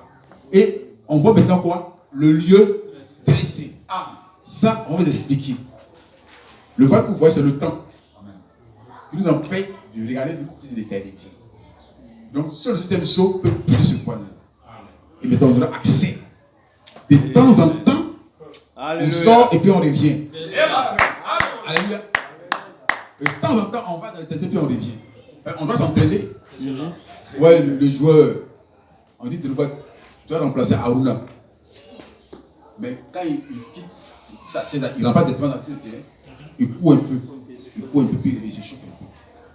Et on voit maintenant quoi? Le lieu dressé. Ah, ça, on va vous expliquer. Le voile que vous voyez, c'est le temps. Qui nous empêche de regarder de l'éternité. Donc, seul le système saut peut pousser ce voile-là. Et maintenant, on aura accès. De temps en temps, on sort et puis on revient. Alléluia. De temps en temps, on va dans l'éternité et puis on revient. On doit s'entraîner. Ouais, le joueur, on dit de quoi, tu dois remplacer Aruna. Mais quand il quitte sa chaise, il ne rentre pas directement dans le terrain. Il court un peu. Puis il s'échauffe un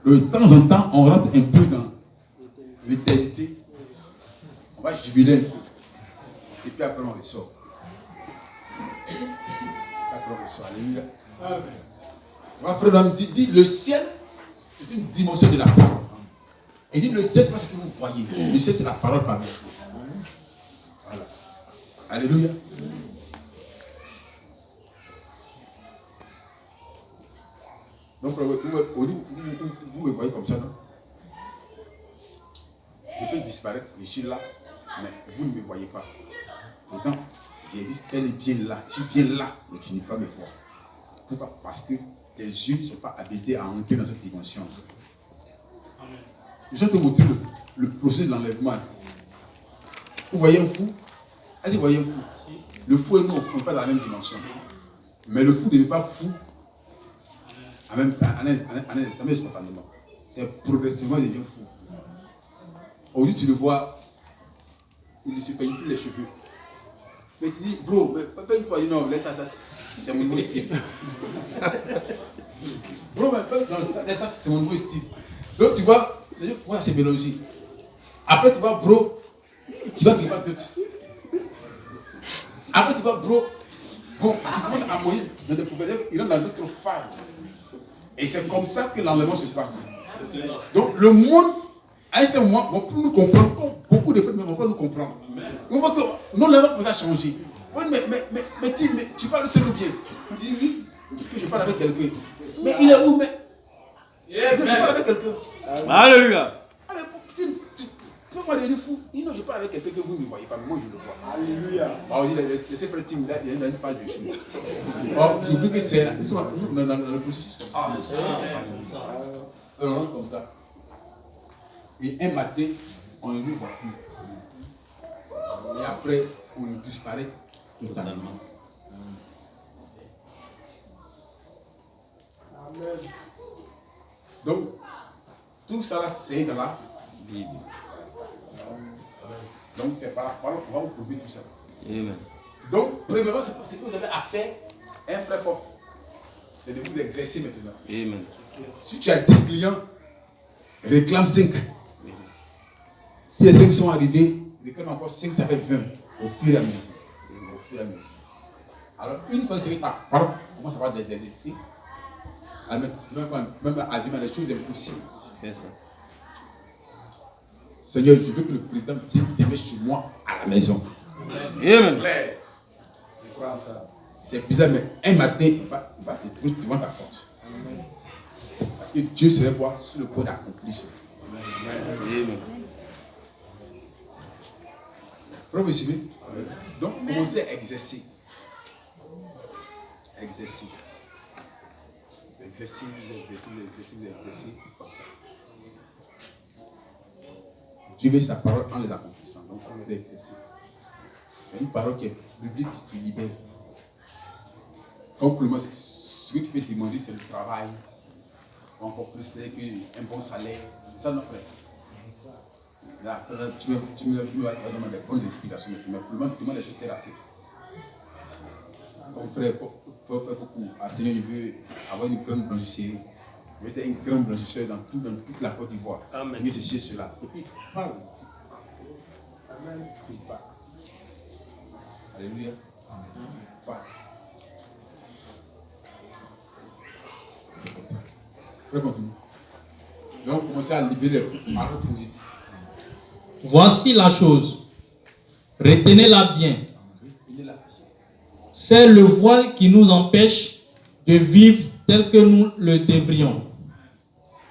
peu. De temps en temps, on rentre un peu dans l'éternité. On va jubiler un peu. Et puis après, on ressort. Alléluia. Mon frère Abraham dit le ciel, c'est une dimension de la parole. Et il dit le ciel, c'est pas ce que vous voyez. Le ciel, c'est la parole parmi vous. Voilà. Alléluia. Donc, frère, vous me voyez comme ça, non? Je peux disparaître, je suis là, mais vous ne me voyez pas. Pourtant, j'ai dit, elle est bien là. Je suis bien là, mais tu n'es pas me voir. Pourquoi? Parce que tes yeux ne sont pas habités à entrer dans cette dimension. Je vais te montrer le procédé de l'enlèvement. Vous voyez un fou? Est-ce que vous voyez un fou? Le fou et nous, on ne est pas dans la même dimension. Mais le fou ne n'est pas fou en même temps, en un instant, mais spontanément. C'est progressivement, il devient fou. Aujourd'hui, tu le vois, il ne se peigne plus les cheveux. Mais tu dis, bro, mais pas une fois, non, laisse ça, c'est mon nouveau style. Bro, mais non, laisse ça, c'est mon nouveau style. Donc tu vois, c'est mélangé. Après, tu vois, bro, tu vas griver d'autres. Après, tu vois, bro, bon, tu commences à mourir dans des problèmes, il rentre dans d'autres phases. Et c'est comme ça que l'enlèvement se passe. Donc le monde, à un certain moment, va plus nous comprendre, comme beaucoup de femmes ne vont pas nous comprendre. On voit que l'enlèvement peut changer. Oui, mais tu parles seul ou bien? Tu dis oui, que je parle avec quelqu'un. Mais il est où? Mais je parle avec quelqu'un. Alléluia. Ah, mais tu vas pas devenir fou. Il dit non, je parle avec quelqu'un que vous ne voyez pas, mais moi je le vois. Alléluia. On dit, laissez faire Tim, il y a une phase de chou. Oh, j'oublie que c'est là. Nous sommes dans le processus. On rentre comme ça. Et un matin, on ne nous voit plus. Et après, on disparaît totalement. Amen. Donc, tout ça là, c'est dans la Bible. Donc, c'est par la parole qu'on va vous prouver tout ça. Amen. Donc, premièrement, c'est ce que vous avez à faire, un frère fort. C'est de vous exercer maintenant. Amen. Si tu as 10 clients, réclame 5. Si les 5 sont arrivés, réclame encore 5, ça fait 20. Au fur et à mesure. Au fur et à mesure. Alors, une fois que tu as ta parole, on commence à avoir des effets. Même à dire des choses impossibles. C'est ça. Seigneur, je veux que le président vienne t'aimer chez moi à la maison. Amen. Je crois à ça. C'est bizarre, mais un matin, il va te trouver devant ta porte. Parce que Dieu serait voir sur le point d'accomplir cela. Amen. Frère, vous suivez? Donc, commencez à exercer. Exercer. Exercer, comme ça. Dieu veut sa parole en les accomplissant. Donc, on les exercer. C'est une parole qui est biblique, qui te libère. Comme pour le moment, ce que tu peux demander, c'est le travail. Encore plus peut-être qu'un bon salaire. C'est ça, notre frère. Là, tu me vas demander des bonnes explications. Mais pour le moment, tu demandes des choses terre à terre. Comme frère, pour faire beaucoup. Ah, Seigneur, je veux avoir une grande blanchisserie. Je veux être une grande blanchisserie dans toute la Côte d'Ivoire. Seigneur, ceci et cela. Et puis, parle. Amen. Puis, parle. Alléluia. Parle. Comme ça. Frère, continue. Donc, commencez à libérer les paroles positives. Voici la chose. Retenez-la bien. C'est le voile qui nous empêche de vivre tel que nous le devrions.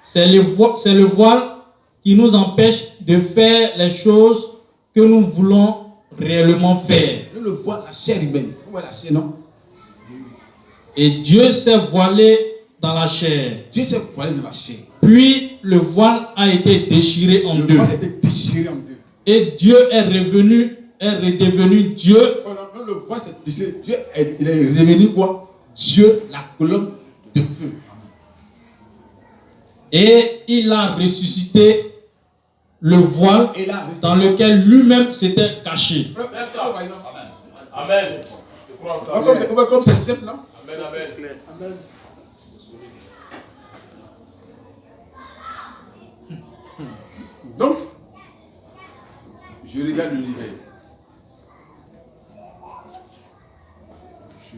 C'est le voile qui nous empêche de faire les choses que nous voulons réellement faire. Le voile, la chair humaine. Vous voyez la chair, non? Et Dieu s'est voilé dans la chair. Dieu s'est voilé dans la chair. Puis le voile a été déchiré en deux. Le voile a été déchiré en deux. Et Dieu est redevenu Dieu. Quand le voile s'est déchiré, Dieu il est revenu quoi? Dieu, la colonne de feu. Et il a ressuscité le voile dans lequel lui-même s'était caché. Amen. Comme c'est simple, non? Amen, amen. Amen. Donc, je regarde l'univers. Je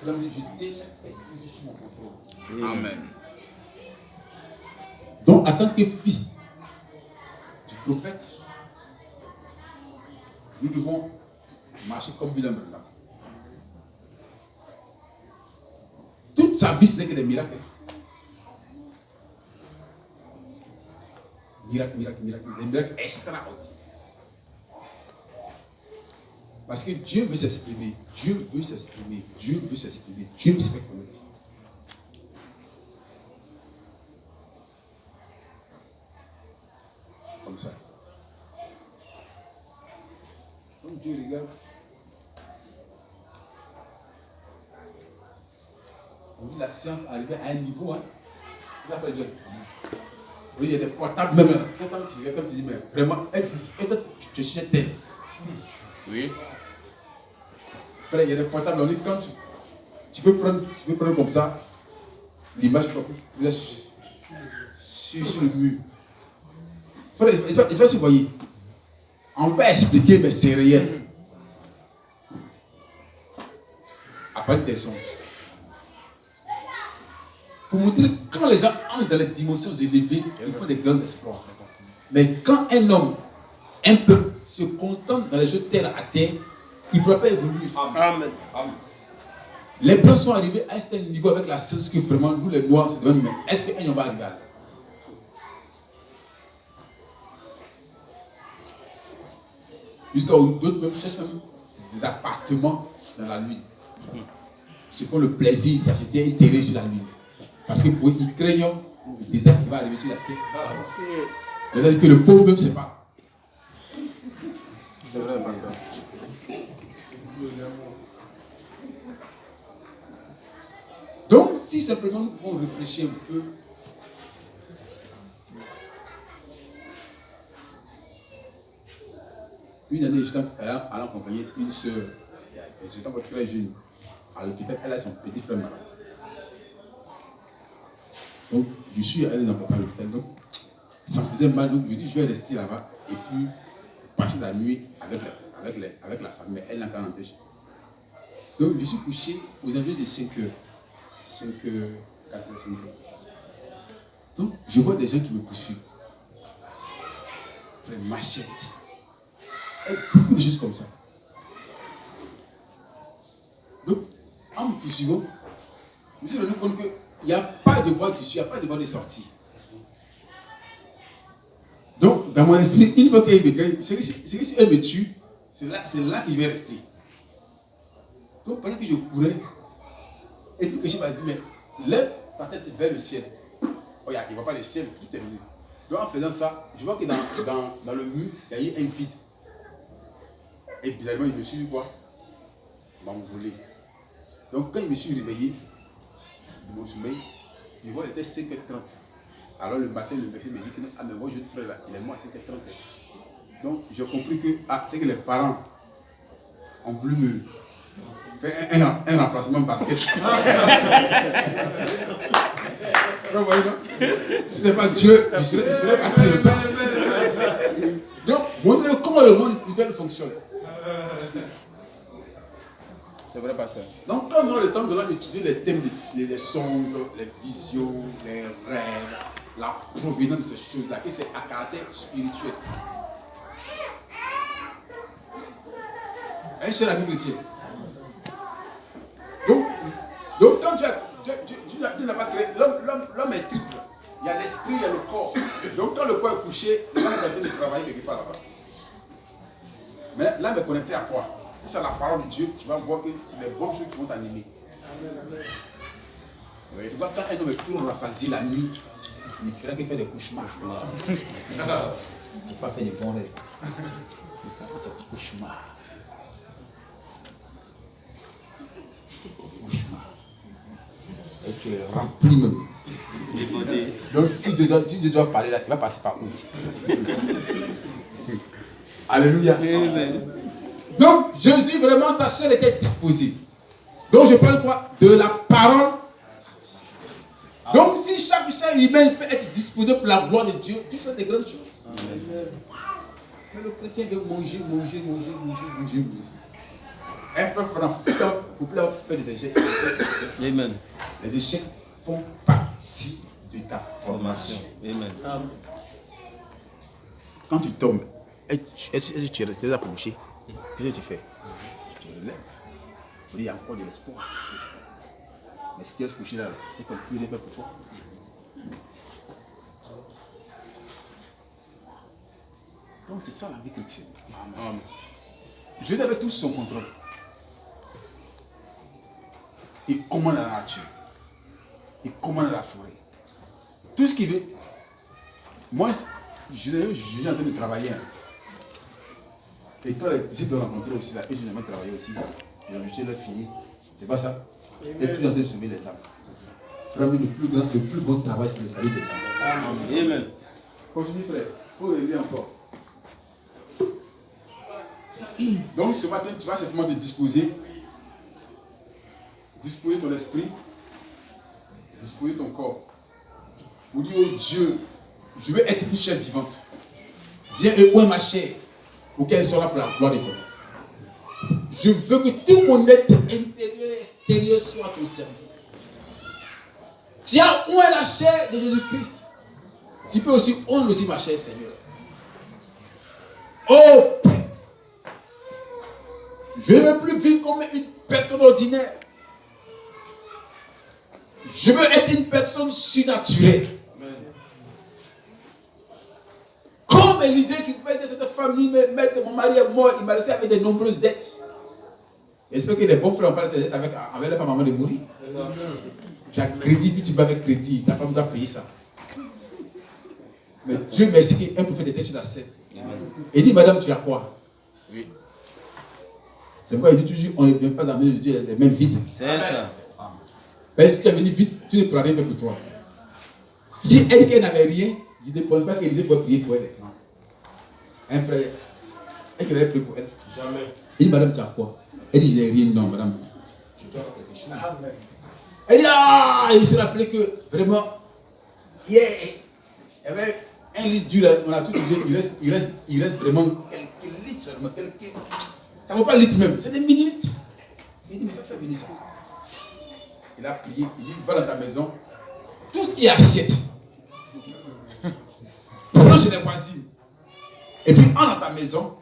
Cela veut dire je tiens chaque esprit sous mon contrôle. Amen. Donc, en tant que fils du prophète, nous devons marcher comme Bilam. Toute sa vie, ce n'est que des miracles. Miracle, des miracles extraordinaires. Parce que Dieu veut s'exprimer, Dieu veut s'exprimer, Dieu veut s'exprimer, Dieu veut se faire connaître. Comme ça. Donc Dieu regarde. On dit la science arrivée à un niveau, hein. Il a fait Dieu. Oui, il y a des portables même. Quand tu regardes, tu dis, mais vraiment, tu cherches tel. Oui. Frère, il y a des portables, on dit, quand tu peux prendre comme ça, l'image sur le mur. Frère, il ne pas si vous voyez. On peut expliquer, mais c'est réel. À partir des sons. Pour montrer que quand les gens entrent dans les dimensions élevées, ils font des grands exploits. Mais quand un homme, un peuple, se contente dans les jeux terre à terre, il ne pourra pas évoluer. Amen. Amen. Les blancs sont arrivés à un certain niveau avec la science que vraiment nous les noirs se demandent, mais est-ce qu'un homme va arriver à là? Jusqu'à d'autres même cherchent même des appartements dans la lune. Ils se font le plaisir de s'acheter un terrain sur la lune. Parce que pour eux, ils craignent le désastre qui va arriver sur la terre. C'est-à-dire que le pauvre même ne sait pas. C'est vrai, pasteur. Donc, si simplement nous pouvons réfléchir un peu, une année, j'étais allé accompagner une soeur, j'étais encore très jeune, à l'hôpital, elle a son petit frère malade. Donc, je suis allé dans à l'hôpital, donc ça me faisait mal, donc je dis, je vais rester là-bas et puis passer la nuit avec la famille, mais elle n'a qu'à rentrer chez elle. Donc, je suis couché aux environs de 5 heures. 5 heures, 4 heures, 5 heures. Donc, je vois des gens qui me poursuivent. Frère, machette. Et beaucoup de choses comme ça. Donc, en me poursuivant, je me suis rendu compte qu'il n'y a pas de voie d'issue, il n'y a pas de voie de sortie. Donc, dans mon esprit, une fois qu'elle me gagne, c'est que si elle me tue, c'est là que je vais rester. Donc, pendant que je courais, et puis que je m'a dit, mais lève ta tête vers le ciel. Oh, il ne voit pas le ciel, tout est nu. Donc, en faisant ça, je vois que dans le mur, il y a eu un vide. Et bizarrement, il me suis dit quoi? M'envoler. Donc, quand je me suis réveillé de mon sommeil, je vois qu'il était 5h30. Alors, le matin, le médecin me dit que ah, mais moi, jeune frère là, il est mort à 5h30. Donc, j'ai compris que c'est que les parents ont voulu me faire un remplacement basket. Vous voyez, non? Si ce n'est pas Dieu, je serais parti le temps. Donc, montrez comment le monde spirituel fonctionne. C'est vrai, pasteur. Donc, quand on a le temps d'étudier les thèmes, les songes, les visions, les rêves, la provenance de ces choses-là, que c'est à caractère spirituel. Un cher ami chrétien. Donc quand Dieu n'a pas créé, l'homme est triple. Il y a l'esprit, il y a le corps. Donc quand le corps est couché, l'homme est en train de travailler quelque part là-bas. Mais l'âme est connectée à quoi? Si c'est la parole de Dieu, tu vas voir que c'est les bonnes choses qui vont t'animer. Oui. C'est pas quand un homme est toujours rassasié la nuit, il ne fera que faire des cauchemars. Il ne faut pas faire des bons rêves. Il faut faire des cauchemars. Et tu es rempli même. Donc si Dieu doit parler là, tu vas passer par où? Alléluia. Donc Jésus, vraiment, sa chair était disposée. Donc je parle quoi? De la parole. Donc si chaque chair humaine peut être disposée pour la gloire de Dieu, Dieu fait des grandes choses. Mais le chrétien veut manger. Un frère couple a fait des échecs. Amen. Les échecs font partie de ta formation. Amen. Quand tu tombes, est-ce que tu es approché? Qu'est-ce que tu fais? Tu te relèves. Il y a encore de l'espoir. Mais si tu es couché là, c'est comme plus fait pour toi. Donc c'est ça la vie chrétienne. Amen. Jésus avait tout sous son contrôle. Il commande la nature. Il commande la forêt. Tout ce qu'il veut. Moi, je suis en train de travailler. Hein. Et toi, les disciples l'ont rencontré aussi là. Et je n'ai travaillé aussi. Je l'ai fini. C'est pas ça. Tu es toujours en train de sauver les âmes. Vraiment, le plus beau travail, c'est le salut des âmes. Amen. Continue, frère. Il faut aider encore. Donc, ce matin, tu vas simplement te disposer. Disposer ton esprit. Disposer ton corps. Pour dire, oh Dieu, je veux être une chair vivante. Viens et ouvre ma chair pour qu'elle soit là pour la gloire de toi. Je veux que tout mon être intérieur et extérieur soit à ton service. Tu as oué la chair de Jésus-Christ. Tu peux aussi ouvrir aussi ma chair, Seigneur. Oh Père, je ne veux plus vivre comme une personne ordinaire. Je veux être une personne surnaturelle. Comme Élisée qui pouvait dire cette famille, mais mon mari est mort, il m'a laissé avec de nombreuses dettes. J'espère que les bons frères ont pas laissé des dettes avec la femme avant de mourir. Tu as crédit, puis tu vas avec crédit, ta femme doit payer ça. Mais Dieu merci qu'un prophète était sur la scène. Il dit, madame, tu as quoi? Oui. C'est pourquoi il dit toujours, on ne vient pas dans le de Dieu les mêmes vides. C'est ça. Mais si tu es venu vite, tu ne pourras rien faire pour toi. Si elle dit qu'elle n'avait rien, je ne pense pas qu'Élisée pouvait prier pour elle. Un frère, est-ce qu'il avait prié pour elle? Jamais. Il dit, madame, tu as quoi? Elle dit, je n'ai rien, non, madame. Je dois avoir quelque chose. Elle dit, ah, il se rappelait que vraiment, hier, il y avait un litre d'huile, on a tout dit, il reste vraiment quelques litres seulement, quelques. Ça ne vaut pas litre même, c'est des millilitres. Il dit, mais fais venir ça. Il a prié, il dit, va dans ta maison, tout ce qui est assiette. Prends chez les voisines. Et puis, entre dans ta maison.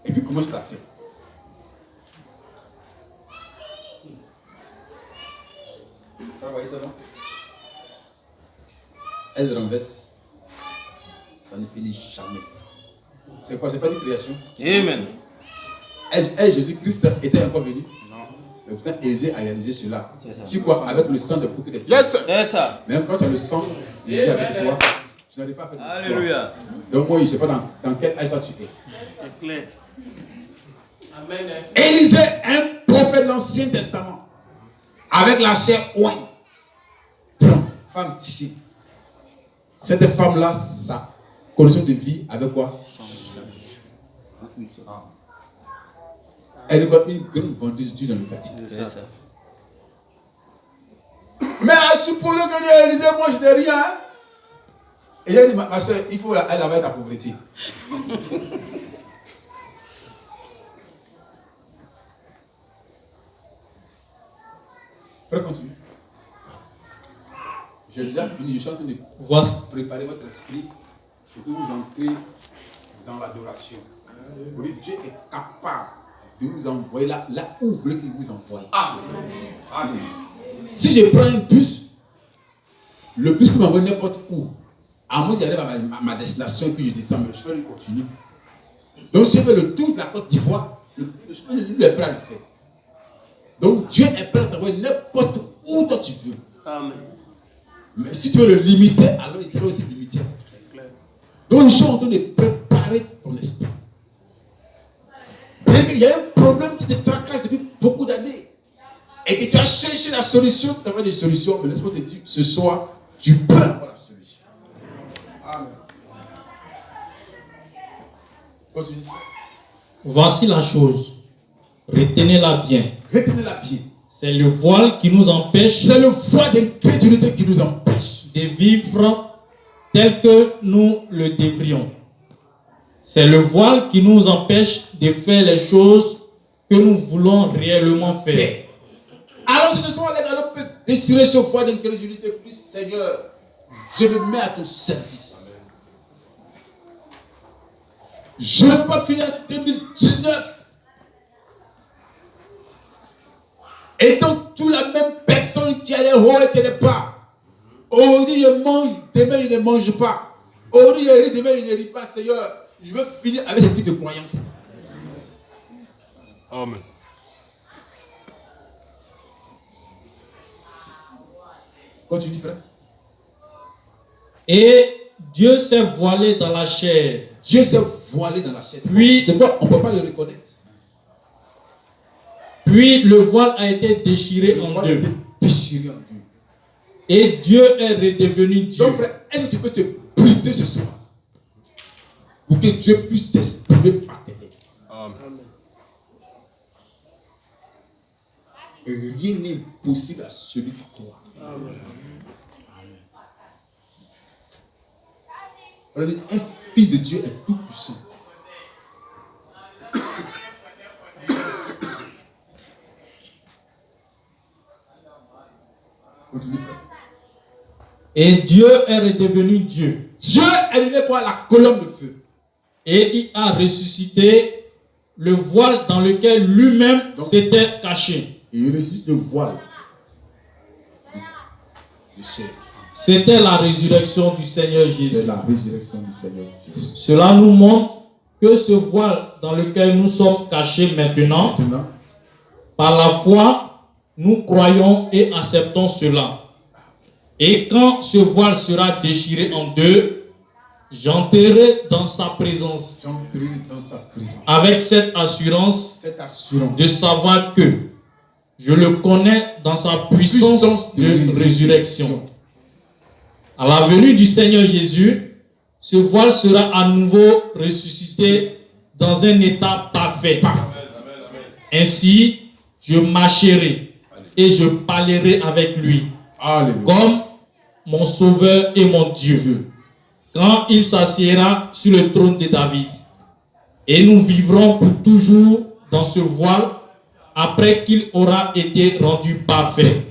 Et puis, commence à faire. Vous voyez ça, non? Elle renverse. Ça ne finit jamais. C'est quoi? C'est pas une création? Amen. Jésus-Christ était encore venu? Non. Mais pourtant, Élisée a réalisé cela. C'est quoi? Avec le sang de bouquet de pierres. Yes, c'est ça. Même quand tu as le sang d'Élisée avec toi, tu n'arrives pas à faire de l'histoire. Alléluia. Donc moi, je ne sais pas dans quel âge toi tu es. C'est clair. Amen. Élisée, un prophète de l'Ancien Testament, avec la chair ouin. Prends, femme tichée. Cette femme-là, sa condition de vie avec quoi? Elle est comme une grande vendeuse d'huile dans le quartier. C'est ça. Mais supposons que Dieu Élisée, moi je n'ai rien. Et elle dit, ma soeur, il faut elle avoir ta pauvreté. Frère, continue. J'ai déjà fini, je suis en train de préparer votre esprit pour que vous entrez dans l'adoration. Dieu est capable de vous envoyer là où vous voulez qu'il vous envoie. Amen. Si je prends un bus, le bus peut m'envoyer n'importe où. À moins que j'arrive à ma destination et puis je descends, mais je vais continuer. Donc si je fais le tour de la Côte d'Ivoire, lui est prêt à le faire. Donc Dieu est prêt à t'envoyer n'importe où toi tu veux. Amen. Mais si tu veux le limiter, alors il sera aussi limité. Donc je suis en train de préparer ton esprit. Il y a un problème qui te tracasse depuis beaucoup d'années. Et que tu as cherché la solution, tu as des solutions, mais laisse-moi te dire, ce soir, tu peux avoir la solution. Amen. Continue. Voici la chose. Retenez-la bien. Retenez-la bien. C'est le voile qui nous empêche C'est le voile d'incrédulité qui nous empêche de vivre tel que nous le devrions. C'est le voile qui nous empêche de faire les choses que nous voulons réellement faire. Alors si ce soir, les gars, on peut déchirer ce voile d'incrédulité, plus Seigneur, je me mets à ton service. Je ne veux pas finir en 2019 étant tout la même personne qui a les hauts et qui n'est pas. Aujourd'hui je mange, demain je ne mange pas. Aujourd'hui je ris, demain je ne ris pas. Seigneur, je veux finir avec ce type de croyance. Amen. Continue, frère. Et Dieu s'est voilé dans la chair. Dieu s'est voilé dans la chair. Puis, c'est quoi? On ne peut pas le reconnaître. Puis le voile a été déchiré Le en voile a deux. été déchiré en deux. Et Dieu est redevenu Dieu. Donc, frère, est-ce que tu peux te briser ce soir pour que Dieu puisse s'exprimer par tes lèvres? Amen. Et rien n'est impossible à celui qui croit. Amen. On a dit, un fils de Dieu est tout puissant. Continue, frère. Et Dieu est redevenu Dieu. Dieu est devenu quoi? La colonne de feu. Et il a ressuscité le voile dans lequel lui-même Donc, s'était caché. Et il ressuscite le voile de chair. C'était la résurrection du Seigneur Jésus. C'est la résurrection du Seigneur Jésus. Cela nous montre que ce voile dans lequel nous sommes cachés maintenant, Maintenant, par la foi, nous croyons et acceptons cela. Et quand ce voile sera déchiré en deux, j'entrerai dans sa présence j'entrerai dans sa prison. avec cette assurance Cette assurance de savoir que je le connais dans sa puissance de résurrection. À la venue du Seigneur Jésus, ce voile sera à nouveau ressuscité dans un état parfait. Ainsi, je marcherai et je parlerai avec lui Alléluia. comme mon Sauveur et mon Dieu, quand il s'assiera sur le trône de David. Et nous vivrons pour toujours dans ce voile après qu'il aura été rendu parfait.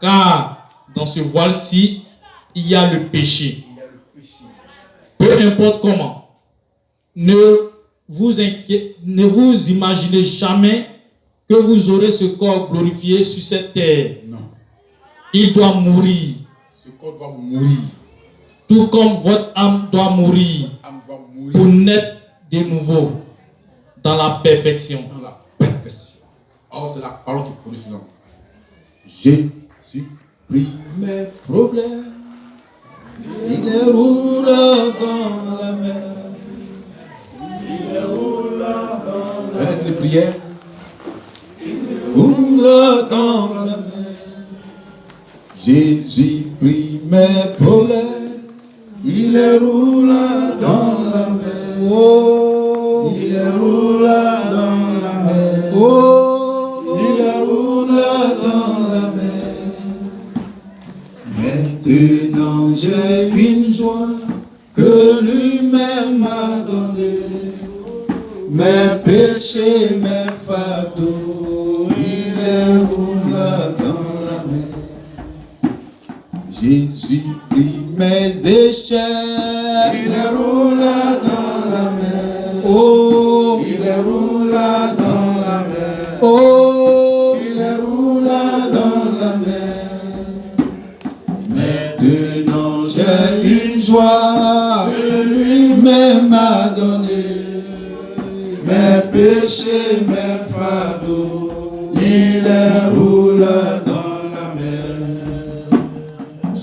Car dans ce voile-ci, il y a le péché. Peu importe comment, ne vous imaginez jamais que vous aurez ce corps glorifié sur cette terre. Non. Il doit mourir. Ce corps doit mourir. Tout comme votre âme doit mourir Âme doit mourir pour naître de nouveau dans la perfection. dans la perfection. Or, c'est la parole qui produit ce nom. Jésus pris mes problèmes. Il les roule dans la mer. Un esprit de prière. Roule dans la mer. Jésus pris mes problèmes. Il les roule dans la mer. Oh, il les roule dans la mer. Oh, il les roule dans la mer. Maintenant j'ai une joie que lui-même m'a donnée. Mes péchés, mes fardeaux, il les roule dans la mer. Jésus prit mes échecs, il les roule dans la mer. Oh, il les roule dans la mer. Oh, il les roule dans la mer. Maintenant j'ai une joie que lui-même m'a donnée. Mes péchés, mes fardeaux, il les roule dans la mer.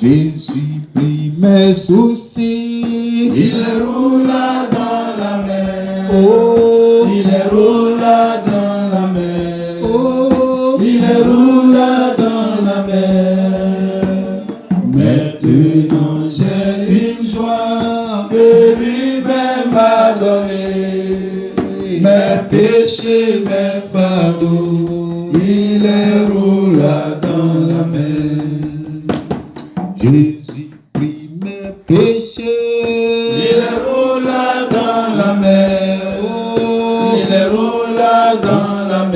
Jésus prit mes soucis, il les roule dans la mer. Oh, il les roule dans la mer. Oh, il les roule dans la mer. Maintenant j'ai une joie que lui-même m'a donnée. Mes péchés, mes fardeaux, il les roule dans la mer. Jésus prit mes péchés, il les roule dans la mer. Oh, il les roule dans la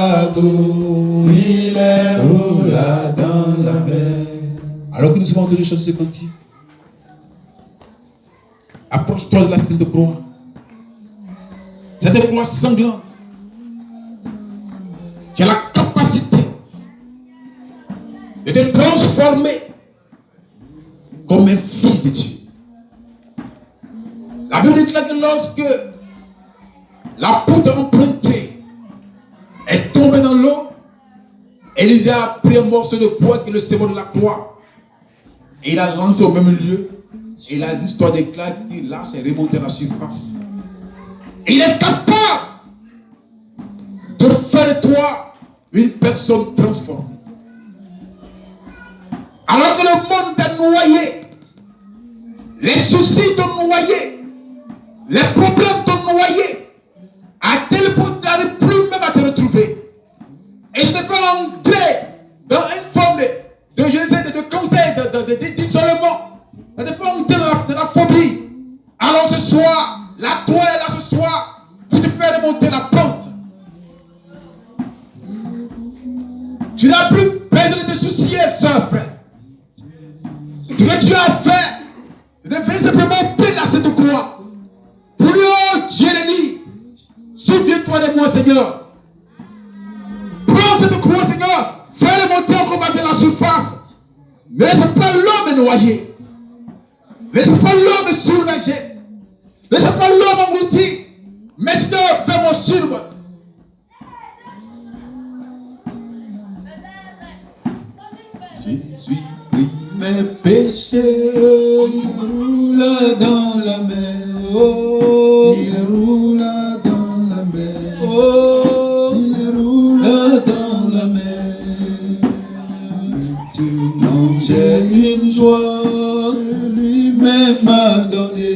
fardeaux, il les roula dans la mer. Alors que nous sommes en train de chanter ce cantique, approche-toi de la scène de croix. Cette croix sanglante qui a la capacité de te transformer comme un fils de Dieu. La Bible dit que lorsque la poudre empruntée est tombée dans l'eau, Élisée a pris un morceau de bois qui est le symbole de la croix et il a lancé au même lieu. Et l'histoire d'éclat qui lâche et remonte à la surface. Et il est capable de faire de toi une personne transformée. Alors que le monde t'a noyé, les soucis t'ont noyé, les problèmes t'ont noyé, à tel point que tu n'arrives plus même à te retrouver. Et je te fais entrer dans une forme de conseil, d'isolement. Ça te fait entrer de la phobie. Alors ce soir, la croix est là ce soir pour te faire remonter la pente. Tu n'as plus besoin de te soucier, soeur, frère. Ce que tu as fait, c'est de venir simplement payer la cette croix. Pour lui, oh Dieu le lit. Souviens-toi de moi, Seigneur. Prends cette croix, Seigneur. Fais remonter encore à la surface. Ne laisse pas l'homme noyer. Laissez pas l'homme surnager. Laissez pas l'homme englouti. Mais Seigneur, fais-moi survivre. Jésus prit mes péchés. Il roule dans la mer. Oh, il roule dans la mer. Oh, il roule dans la mer. Maintenant j'ai une joie. M'a donné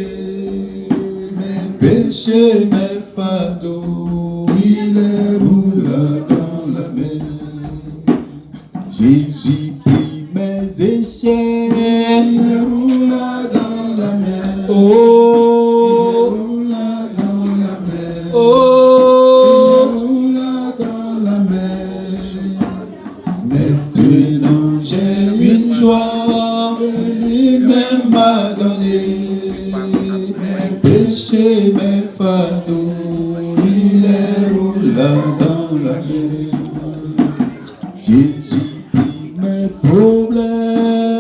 mes péchés, mes fardeaux, il les roule dans la mer. Jésus prit mes échecs, il les roule dans la mer. Oh, il les roule dans la mer. Oh, il les roule dans la mer. Maintenant j'ai une joie, lui-même m'a donné mes péchés, mes fardeaux, il les roule dans la mer. Jésus prit mes problèmes.